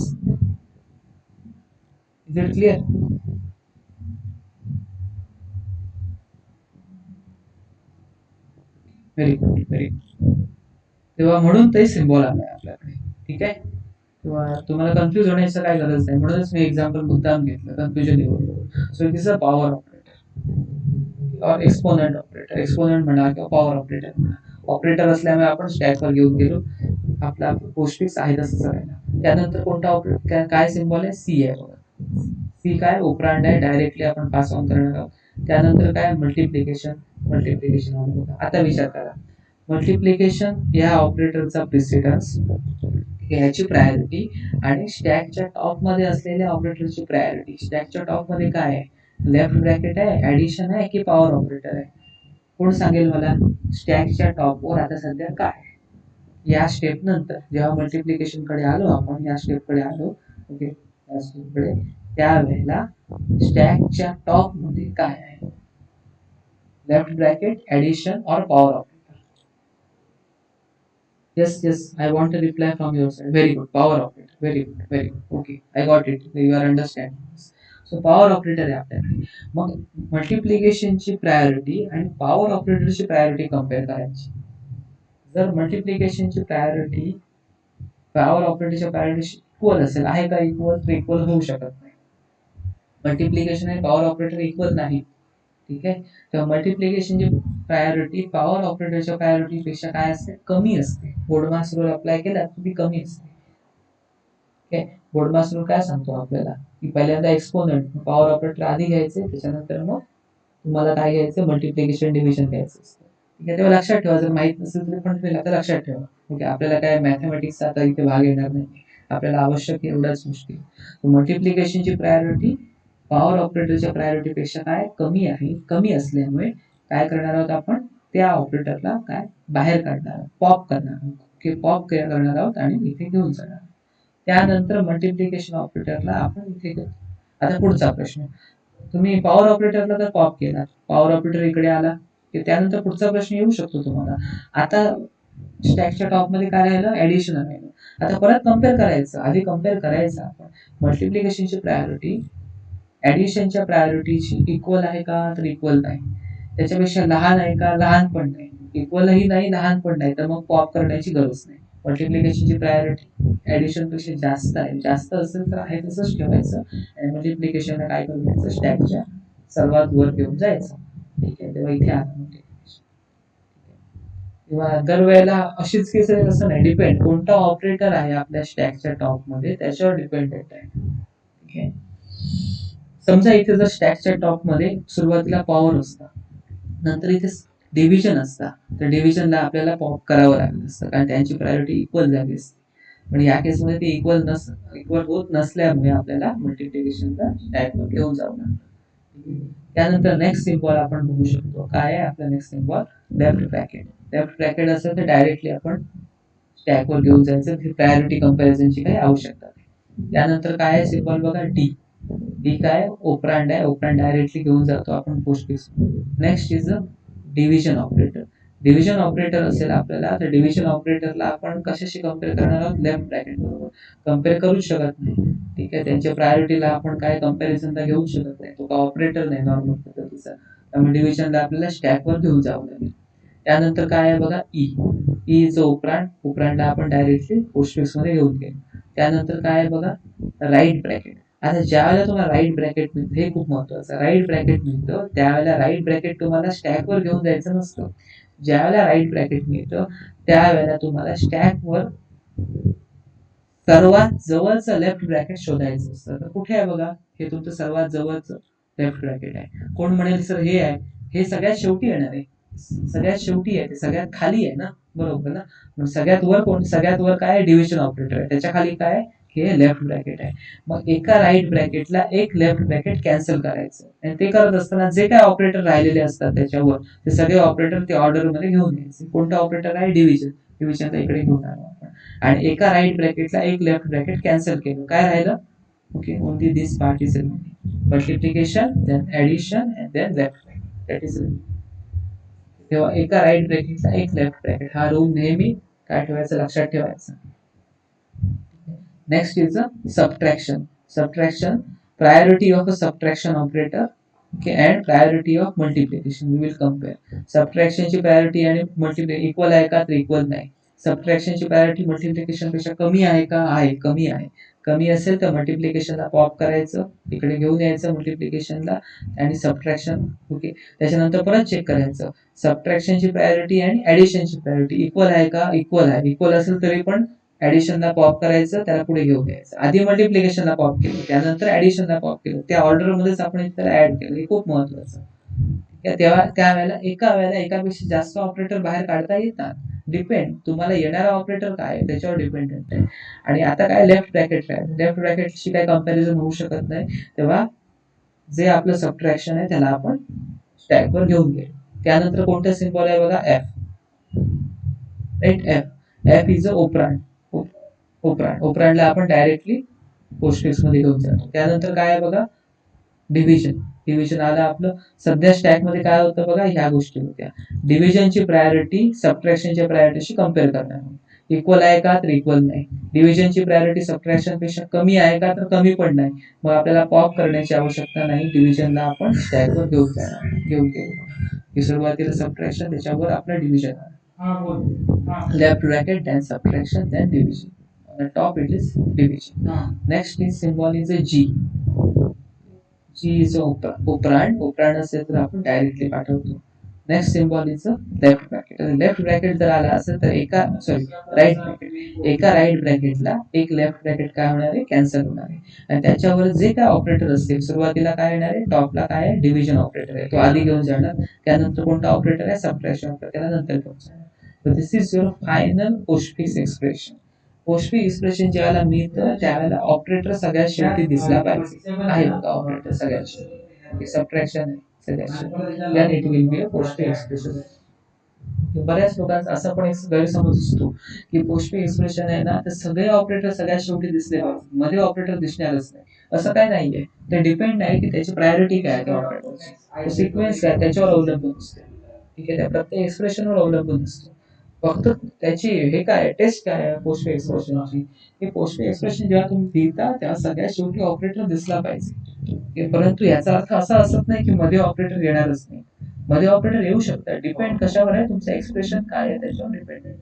is it clear very good very good तेव्हा म्हणून ते सिम्बॉल आलाय आपल्याकडे ठीक आहे तेव्हा तुम्हाला कन्फ्युज होण्याची काय गरज नाही म्हणूनच मी एक्झाम्पल मुद्दाम घेतलं कन्फ्युजन येऊ so it is a power operator और एक्सपोनेंट ऑपरेटर एक्सपोनेंट म्हणा किंवा पॉवर ऑपरेटर म्हणा ऑपरेटर असल्यामुळे आपण स्टॅकवर घेऊन गेलो आपला गोष्टी आहे तसंच राहिला त्यानंतर कोणता ऑपरेटर काय सिम्बॉल आहे सी आहे बघा सी काय ऑपरांड आहे डायरेक्टली आपण पास ऑन करणार आहोत त्यानंतर काय मल्टिप्लिकेशन बघा आता विचार करा मल्टिप्लिकेशन या ऑपरेटरचा प्रिसिडन्स ह्याची प्रायोरिटी आणि स्टॅकच्या टॉप मध्ये असलेल्या ऑपरेटरची प्रायोरिटी स्टॅकच्या टॉप मध्ये काय आहे लेफ्ट ब्रॅकेट आहे ऍडिशन आहे की पॉवर ऑपरेटर आहे कोण सांगेल मला स्टॅकच्या टॉपवर आता सध्या काय या स्टेप नंतर जेव्हा मल्टिप्लिकेशन कडे आलो आपण या स्टेप कडे आलो ओके या स्टेप कडे त्यावेळेला स्टॅकच्या टॉप मध्ये काय आहे लेफ्ट ब्रॅकेट ऍडिशन और power operator Yes, I want a reply from your side. Very good. Power operator. Very good. Okay, I got it. You are understanding this. So power operator आहे आपल्याकडे. मग मल्टिप्लिकेशनची priority आणि power ऑपरेटरची priority compare करायची. जर मल्टिप्लिकेशनची priority power ऑपरेटरच्या priority equal असेल, आहे का इक्वल? तर इक्वल होऊ शकत नाही. मल्टिप्लिकेशन आणि पॉवर ऑपरेटर इक्वल नाही. ठीक आहे, तेव्हा मल्टिप्लिकेशनची प्रायोरिटी पॉवर ऑपरेटरच्या प्रायोरिटी पेक्षा काय असते? कमी असते. बोर्डमास रूल अप्लाय केला तर ती कमी असते. ठीक आहे, बोर्डमास रूल काय सांगतो आपल्याला की पहिल्यांदा एक्सपोनंट पॉवर ऑपरेटर आधी घ्यायचे, त्याच्यानंतर मग तुम्हाला काय घ्यायचं? मल्टिप्लिकेशन डिव्हिजन घ्यायचं असतं. ठीक आहे, तेव्हा लक्षात ठेवा. जर माहित नसेल तरी पण तुम्ही आता लक्षात ठेवा. ओके, आपल्याला काय मॅथमॅटिक्सचा आता इथे भाग येणार नाही. आपल्याला आवश्यक एवढ्याच गोष्टी. मल्टिप्लिकेशनची प्रायोरिटी पॉवर ऑपरेटरच्या प्रायोरिटीपेक्षा काय कमी आहे. कमी असल्यामुळे काय करणार आहोत आपण? त्या ऑपरेटरला काय बाहेर काढणार आहोत, पॉप करणार आहोत. ओके, पॉप करणार आहोत आणि इथे घेऊन जाणार. त्यानंतर मल्टिप्लिकेशन ऑपरेटरला आपण इथे घेऊ. आता पुढचा प्रश्न, तुम्ही पॉवर ऑपरेटरला तर पॉप केला, पॉवर ऑपरेटर इकडे आला की त्यानंतर पुढचा प्रश्न येऊ शकतो तुम्हाला. आता स्टॅकच्या टॉप मध्ये काय राहिलं? ऍडिशन राहिलं. आता परत कम्पेअर करायचं. आधी कम्पेअर करायचं आपण मल्टिप्लिकेशनची प्रायोरिटी ऍडिशनच्या प्रायोरिटीची इक्वल आहे का? तर इक्वल नाही. त्याच्यापेक्षा लहान आहे का? लहान पण नाही. इक्वलही नाही, लहान पण नाही. तर मग पॉप करण्याची गरज नाही. मल्टिप्लिकेशनची प्रायोरिटी ऍडिशन पेक्षा जास्त आहे. जास्त असेल तर आहे तसंच ठेवायचं आणि मल्टिप्लिकेशनला काय करून घ्यायचं? स्टॅकच्या सर्वात वर घेऊन जायचं. ठीक आहे, तेव्हा इथे आलं मल्टिप्लिकेशन. किंवा दरवेळेला अशीच केस आहे असं नाही. डिपेंड कोणता ऑपरेटर आहे आपल्या स्टॅकच्या टॉप मध्ये त्याच्यावर डिपेंडेंट आहे. ठीक आहे, समजा इथे जर स्टॅकच्या टॉप मध्ये सुरुवातीला पॉवर असतं, नंतर इथे डिव्हिजन असता, तर डिव्हिजनला आपल्याला पॉप करावं लागलं असतं कारण त्यांची प्रायोरिटी इक्वल झाली असते. पण या केसमध्ये ते इक्वल होत नसल्यामुळे आपल्याला मल्टिप्लिकेशनला स्टॅकवर घेऊन जावं लागतं. त्यानंतर नेक्स्ट सिम्बॉल आपण बघू शकतो. काय आहे आपला next symbol? Left bracket. Left bracket असेल तर डायरेक्टली आपण स्टॅकवर घेऊन जायचं. प्रायोरिटी कंपॅरिझनची काही आवश्यकता नाही. त्यानंतर काय आहे सिम्बॉल बघा? डी. डी काय? ओपरांड आहे. ओपरांड डायरेक्टली घेऊन जातो आपण postfix. Next is a division operator. Division operator असेल आपल्याला तर डिव्हिजन ऑपरेटरला आपण कशाशी कम्पेअर करणार आहोत? लेफ्ट ब्रॅकेट बरोबर. कम्पेअर करूच शकत नाही. ठीक आहे, त्यांच्या प्रायोरिटीला आपण काय कम्पॅरिझनला घेऊ शकत नाही. तो का ऑपरेटर नाही नॉर्मल पद्धतीचा. त्यामुळे डिव्हिजनला आपल्याला स्टॅकवर घेऊन जावं लागेल. त्यानंतर काय आहे बघा? ई. ई जो ओपरांड. ओपरांडला आपण डायरेक्टली पोस्टफिक्स मध्ये घेऊन गेलो. त्यानंतर काय आहे बघा? Right bracket. आता ज्यावेळेला तुम्हाला राईट ब्रॅकेट मिळतं, हे खूप महत्वाचं, राईट ब्रॅकेट मिळतं त्यावेळेला राईट ब्रॅकेट तुम्हाला स्टॅकवर घेऊन जायचं नसतं. ज्यावेळेला राईट ब्रॅकेट मिळतं त्यावेळेला तुम्हाला स्टॅकवर सर्वात जवळचं लेफ्ट ब्रॅकेट शोधायचं असतं. तर कुठे आहे बघा? हे तुमचं सर्वात जवळचं लेफ्ट ब्रॅकेट आहे. कोण म्हणेल सर हे आहे? हे सगळ्यात शेवटी येणार आहे. सगळ्यात शेवटी आहे, ते सगळ्यात खाली आहे ना, बरोबर ना? मग सगळ्यात वर कोण? सगळ्यात वर काय? डिव्हिजन ऑपरेटर आहे. त्याच्या खाली काय? हे लेफ्ट ब्रॅकेट आहे. मग एका राईट ब्रॅकेटला एक लेफ्ट ब्रॅकेट कॅन्सल करायचं आणि ते करत असताना जे काय ऑपरेटर राहिलेले असतात त्याच्यावर ते सगळे ऑपरेटर ते ऑर्डर मध्ये घेऊन यायचे. कोणता ऑपरेटर आहे? डिव्हिजन. डिव्हिजनला इकडे घेऊन आलो आपण आणि एका राईट ब्रॅकेटला एक लेफ्ट ब्रॅकेट कॅन्सल केलं. काय राहिलं? Okay, only this part is remaining. Multiplication, then addition and then left bracket. That is remaining. तेव्हा एका राईट ब्रॅकेटला एक लेफ्ट ब्रॅकेट. हा रूल नेहमी काय ठेवायचं? लक्षात ठेवायचं. Next is a subtraction. Subtraction, priority of a subtraction operator and priority of multiplication we will compare. Subtraction ची प्रायोरिटी आणि मल्टिप्लिकेशन इक्वल आहे का? तर इक्वल नाही. सबट्रॅक्शन ची प्रायोरिटी मल्टिप्लिकेशन पेक्षा कमी आहे का? आहे, कमी आहे. कमी असेल तर मल्टिप्लिकेशनला पॉप करायचं, इकडे घेऊन यायचं मल्टिप्लिकेशनला आणि सबट्रॅक्शन. ओके, त्याच्यानंतर परत चेक करायचं सबट्रॅक्शनची प्रायोरिटी आणि ऍडिशनची प्रायोरिटी इक्वल आहे का? इक्वल आहे. इक्वल असेल तरी पण ऍडिशनला पॉप करायचं, त्याला पुढे घेऊन यायचं. आधी मल्टिप्लिकेशनला पॉप केलं, त्यानंतर ऍडिशनला पॉप केलं, त्या ऑर्डर मध्येच आपण त्याला ऍड केलं. हे खूप महत्वाचं. तेव्हा त्यावेळेला एका वेळेला एकापेक्षा जास्त ऑपरेटर बाहेर काढता येतात. डिपेंड तुम्हाला येणारा ऑपरेटर काय आहे त्याच्यावर डिपेंडेंट आहे. आणि आता काय? Left bracket. काय? लेफ्ट ब्रॅकेटशी काय कम्पॅरिझन होऊ शकत नाही. तेव्हा जे आपलं सबट्रॅक्शन आहे त्याला आपण स्टॅकवर घेऊन गेलो. त्यानंतर कोणतं सिम्बॉल आहे बघा? F. Right, F. F is a operand. Operand. ओपरांडला आपण डायरेक्टली पोस्टफिक्स मध्ये घेऊन जातो. त्यानंतर काय आहे बघा? डिव्हिजन. डिव्हिजन आलं आपलं. सध्या स्टॅक मध्ये काय होतं बघा? ह्या गोष्टी होत्या. डिव्हिजनची प्रायोरिटी सबट्रॅक्शनच्या प्रायोरिटीशी कम्पेअर करणार. इक्वल आहे का तर इक्वल नाही. डिव्हिजनची प्रायोरिटी सबट्रॅक्शन पेक्षा कमी आहे का तर कमी पण नाही. मग आपल्याला पॉप करण्याची आवश्यकता नाही. डिव्हिजनला आपण स्टॅकवर घेऊन गेलो. सुरुवातीला सबट्रॅक्शन त्याच्यावर आपलं डिव्हिजन आहे. Left bracket then subtraction then division. On the top it is division. Next is symbol is a G. G is a operand असेल तर आपण डायरेक्टली पाठवतो. Next symbol is left bracket. Left bracket जर आला असेल तर right bracket, एका right ब्रॅकेटला एक लेफ्ट ब्रॅकेट काय होणार आहे, कॅन्सल होणार आहे. आणि त्याच्यावर जे काय ऑपरेटर असतील, सुरुवातीला काय येणार आहे, टॉपला काय आहे, डिव्हिजन ऑपरेटर आहे, तो आधी घेऊन जाणार. त्यानंतर कोणता ऑपरेटर आहे, सबट्रॅक्शन ऑपरेटर, त्याला नंतर घेऊन जाणार. So this is your final postfix expression. Postfix expression ज्यावेळेला मिळतं त्यावेळेला ऑपरेटर सगळ्यात शेवटी दिसला पाहिजे. आहे बघा ऑपरेटर सगळ्यात शेवटी, सबट्रॅक्शन आहे सगळ्यात शेवटी, then it will be a postfix expression. बऱ्याच लोकांचा असा पण एक गैरसमज असतो की पोस्टफिक्स एक्सप्रेशन आहे ना तर सगळे ऑपरेटर सगळ्यात शेवटी दिसले पाहिजे, मध्ये ऑपरेटर दिसणारच नाही, असं काय नाहीये. ते डिपेंड आहे की त्याची प्रायोरिटी काय आहे त्या ऑपरेटरची, सिक्वेन्स काय त्याच्यावर अवलंबून असते. ठीक आहे, त्या प्रत्येक एक्सप्रेशनवर अवलंबून असते. फक्त त्याची हे काय टेस्ट काय आहे पोस्टफिक्स एक्सप्रेशनची, की पोस्टफिक्स एक्सप्रेशन जेव्हा तुम्ही लिहिता तेव्हा सगळ्यात शेवटी ऑपरेटर दिसला पाहिजे. परंतु याचा अर्थ असा असत नाही की मध्ये ऑपरेटर येणारच नाही. मध्ये ऑपरेटर येऊ शकतात, डिपेंड कशावर आहे, तुमचं एक्सप्रेशन काय आहे त्याच्यावर डिपेंड आहे.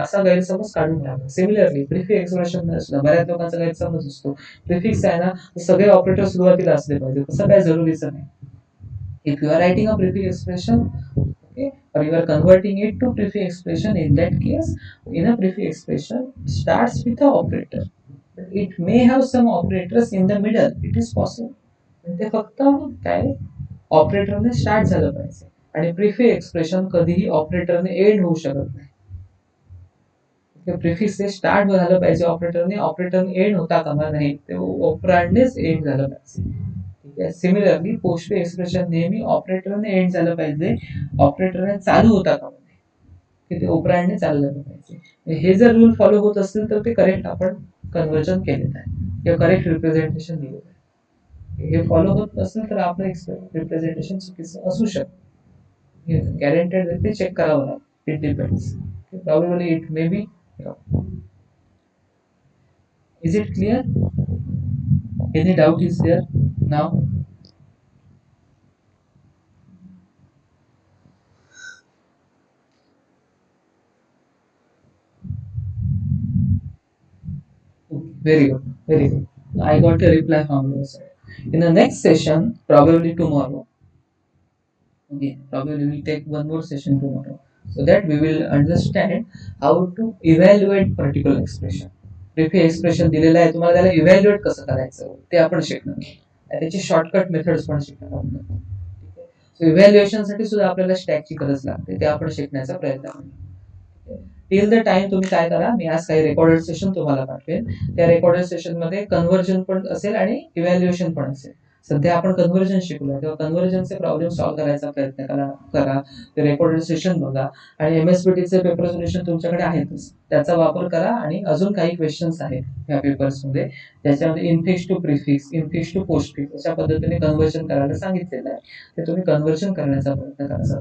असा गैरसमज काढून टाका. सिमिलरली प्रिफिक्स एक्सप्रेशन मध्ये सुद्धा बऱ्याच लोकांचा गैरसमज असतो, प्रिफिक्स आहे ना सगळे ऑपरेटर सुरुवातीला असले पाहिजे, तसं काय जरुरीचं नाही. If you are writing a prefix expression, okay, or you are converting it to prefix expression, in that case, in a prefix expression starts with a operator, but it may have some operators in the middle. It is possible. ते फक्त काय ऑपरेटरने start झालं पाहिजे आणि prefix expression कधीही ऑपरेटरने end होऊ शकत नाही. प्रिफिक्स ते स्टार्ट झालं पाहिजे ऑपरेटरने एंड होता कामा नाही, ते ऑपरांडनेच एंड झालं पाहिजे. सिमिलरली पोस्टफिक्स एक्सप्रेशन नेहमी ऑपरेटरने एंड झालं पाहिजे, ऑपरेटरने चालू होता कामा नाही, की ते ऑपरांडने चालू झालं पाहिजे. हे जर रूल फॉलो होत असतील तर ते करेक्ट आपण कन्वर्जन केलेलं आहे किंवा करेक्ट रिप्रेझेंटेशन दिलेलं आहे. हे फॉलो होत नसेल तर आपलं रिप्रेझेंटेशन चुकीचं असू शकतं. गॅरंटेड ते चेक करावं लागतं. It depends. Probably it may be wrong. Is it clear? Any doubt is there now? Very good, very good. I got a reply from your side. In the next session, probably tomorrow, okay, probably we'll take one more session tomorrow, so that we will understand how to evaluate particular expression. Prefix expression दिलेलं आहे तुम्हाला, त्याला evaluate कसं करायचं ते आपण शिकणार, त्याची शॉर्टकट मेथड्स पण शिकणार आहोत. सो इव्हॅल्युएशन साठी सुद्धा आपल्याला स्टॅकची गरज लागते, ते आपण शिकण्याचा प्रयत्न करू. टिल द टाइम तुम्ही काय करा, मी आज काही रेकॉर्डेड सेशन तुम्हाला पाठवेन, त्या रेकॉर्डेड सेशन मध्ये कन्व्हर्जन पण असेल आणि इव्हॅल्युएशन पण असेल. सध्या आपण कन्व्हर्जन शिकलो, तेव्हा कन्व्हर्जनचे प्रॉब्लेम सॉल्व्ह करायचा प्रयत्न करा. ते रेकॉर्डेड सेशन बघा आणि एमएसबीटीचे पेपर सोल्युशन तुमच्याकडे आहेतच, त्याचा वापर करा. आणि अजून काही क्वेश्चन्स आहेत या पेपर्समध्ये, त्याच्यामध्ये इन्फिक्स to prefix, infix to postfix अशा पद्धतीने कन्व्हर्जन करायला सांगितलेलं आहे, ते तुम्ही कन्व्हर्जन करण्याचा प्रयत्न करा.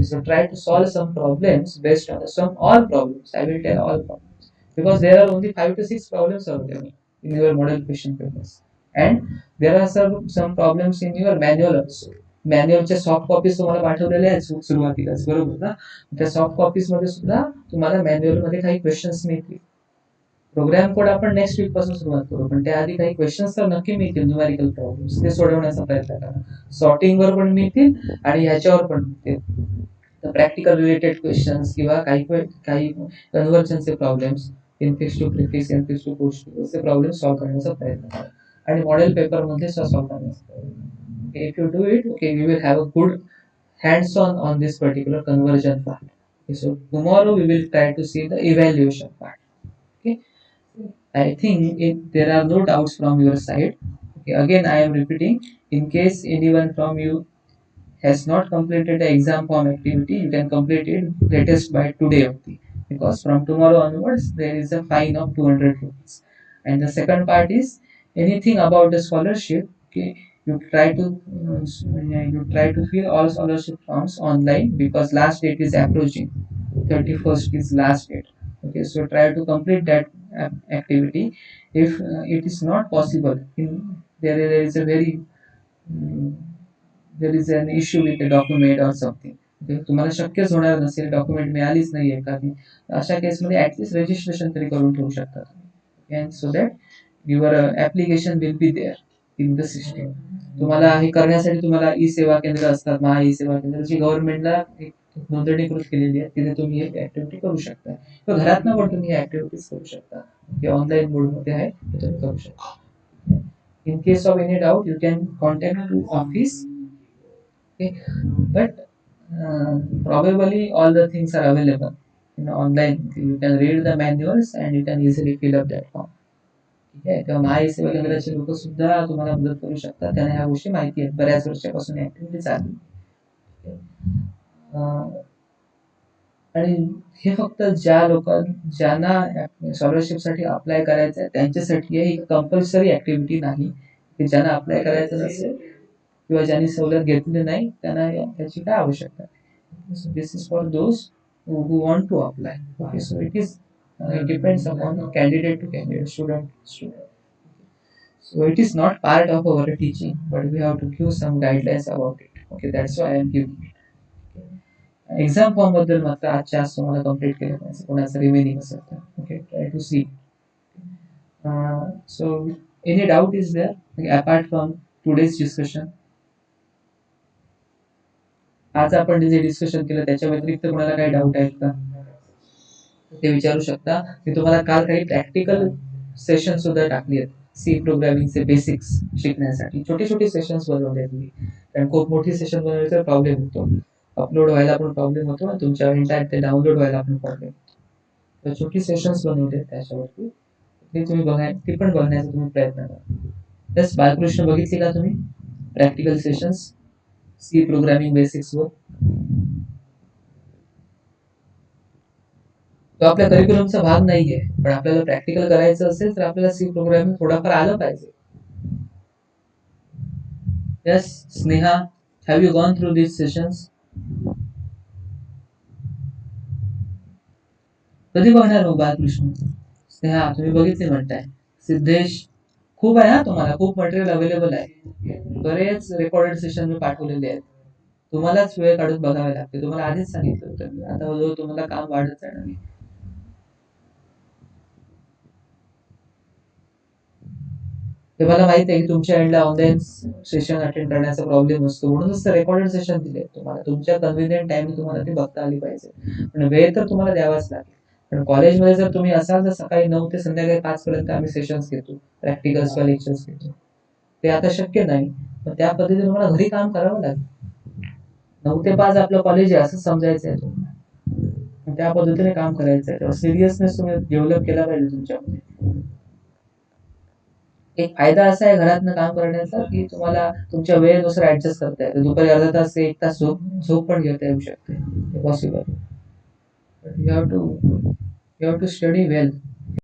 So try to solve some problems based on all problems. I will tell all problems because there are only 5 to 6 problems available in your model question papers, and there are some problems in your manual also. मॅन्युअलच्या soft copies तुम्हाला पाठवलेल्या आहेत सुरुवातीलाच, बरोबर ना? त्या soft copies मध्ये सुद्धा तुम्हाला मॅन्युअल मध्ये काही क्वेश्चन्स मिळतील. प्रोग्राम कोड आपण नेक्स्ट वीक पासून सुरुवात करू, पण त्याआधी काही क्वेश्चन्स तर नक्की मिळतील, न्यूमेरिकल प्रॉब्लेम्स, ते सोडवण्याचा प्रयत्न करा. सॉर्टिंग वर पण मिळतील आणि ह्याच्यावर पण मिळतील, प्रॅक्टिकल रिलेटेड क्वेश्चन्स किंवा काही कन्व्हर्जनचे problems, infix to prefix, infix to postfix असे प्रॉब्लेम सॉल्व्ह करण्याचा प्रयत्न करा आणि मॉडेल पेपर मध्ये सॉल्व्ह करण्याचा प्रयत्न करा. If you do it, okay, we will have a good hands on this particular conversion part. Okay, so tomorrow we will try to see the evaluation part. Okay, I think there are no doubts from your side. Okay, again I am repeating, in case anyone from you has not completed the exam form activity, you can complete it latest by today only, because from tomorrow onwards there is a fine of 200 rupees. And the second part is anything about the scholarship. Okay, you try to fill all scholarship forms online because last date is approaching. 31st is last date. Okay, so try to complete that activity. If it is not possible, there is a very mm, there is an issue with the document or something. Okay, तुम्हाला शक्यच होणार नसेल, document मिळालीच नाही एखादी, अशा केसमध्ये at least registration तरी करून ठेवू शकता तुम्ही, and so that your application will be there in the system. तुम्हाला हे करण्यासाठी तुम्हाला ई सेवा केंद्र असतात, महा ई सेवा केंद्र, जी गव्हर्नमेंटला एक नोंदणीकृत केलेली आहे, तिथे तुम्ही एक ऍक्टिव्हिटी करू शकता किंवा घरातनं पण तुम्ही ऍक्टिव्हिटीज करू शकता, की ऑनलाईन मोडमध्ये आहे ते तुम्ही करू शकता. In case of any doubt, you can contact to office. Okay, but probably all the things are available in online. You can read the manuals and you can easily fill up that form. ठीक आहे, तेव्हा महासेवा केंद्राचे लोक सुद्धा तुम्हाला मदत करू शकतात, त्यांना ह्या गोष्टी माहिती आहेत, बऱ्याच वर्षापासून ऍक्टिव्हिटी चालू. आणि हे फक्त ज्यांना स्कॉलरशिपसाठी अप्लाय करायचं आहे त्यांच्यासाठी ही कंपल्सरी ऍक्टिव्हिटी नाही, की ज्यांना अप्लाय करायचं नसेल किंवा ज्यांनी सवलत घेतली नाही त्यांना त्याची काय आवश्यकता. So this is for those who want to apply. Okay, so it depends upon candidate to candidate, student to student. So it is not part of our teaching, but we have to give some guidelines about it. Okay, that's why I am giving it. Exam form बद्दल मात्र आजच्या आज तुम्हाला complete केलं पाहिजे, कोणाचं remaining असेल तर. Okay, try to see. So any doubt is there apart from today's discussion? आज आपण जे डिस्कशन केलं त्याच्या व्यतिरिक्त कोणाला काही डाऊट आहेत का ते विचारू शकता. मी तुम्हाला काल काही प्रॅक्टिकल सेशन सुद्धा टाकली आहेत, सी प्रोग्रामिंगचे बेसिक्स शिकण्यासाठी छोटे छोटे सेशन्स बनवले तुम्ही, कारण खूप मोठी सेशन बनवली तर प्रॉब्लेम होतो, अपलोड व्हायला पण प्रॉब्लेम होतो आणि तुमच्या इंटरनेट ते डाउनलोड व्हायला पण प्रॉब्लेम होतो. तर छोटी सेशन्स बनवले त्याच्यावरती, ते तुम्ही ती पण बघण्याचा तुम्ही प्रयत्न करा. जस्ट बालकृष्ण बघितली का तुम्ही practical sessions C programming basics वर? तो आपल्या करिक्युलमचा भाग नाहीये, पण आपल्याला प्रॅक्टिकल करायचं असेल तर आपल्याला सी प्रोग्रामिंग थोडाफार आलं पाहिजे. Yes Sneha, have you gone through this sessions? कधी बघणार हो बालकृष्ण? स्नेहा तुम्ही बघितले म्हणताय. सिद्धेश, खूप आहे हा, तुम्हाला खूप मटेरियल अवेलेबल आहे, बरेच रेकॉर्डेड सेशन मी पाठवलेले आहेत, तुम्हालाच वेळ काढून बघावे लागते. तुम्हाला आधीच सांगितलं होतं मी, आता हळूहळू तुम्हाला काम वाढत जाणार. ते मला माहिती आहे की तुमच्या एंडला ऑनलाईन सेशन अटेंड करण्याचा प्रॉब्लेम असतो, म्हणूनच रेकॉर्डेड सेशन दिले तुम्हाला, तुमच्या कन्व्हिनियंट टाइम तुम्हाला ते बघता आली पाहिजे, पण वेळ तर तुम्हाला द्यावाच लागेल. पण कॉलेजमध्ये जर तुम्ही असाल तर सकाळी 9 ते संध्याकाळी 5 पर्यंत आम्ही सेशन्स घेतो, प्रॅक्टिकल्स व लेक्चर्स घेतो, ते आता शक्य नाही. पण त्या पद्धतीने तुम्हाला घरी काम करावं लागेल. 9 ते 5 आपलं कॉलेज आहे असं समजायचं आहे तुम्हाला, त्या पद्धतीने काम करायचं आहे, तेव्हा सिरियसनेस तुम्ही डेव्हलप केला पाहिजे तुमच्यामध्ये. एक फायदा असा आहे घरातनं काम करण्याचा की तुम्हाला तुमच्या वेळेनुसार ऍडजस्ट करता येते, दुपारी अर्धा तास ते 1 तास झोप पण घेता येऊ शकते, possible. You have to study well.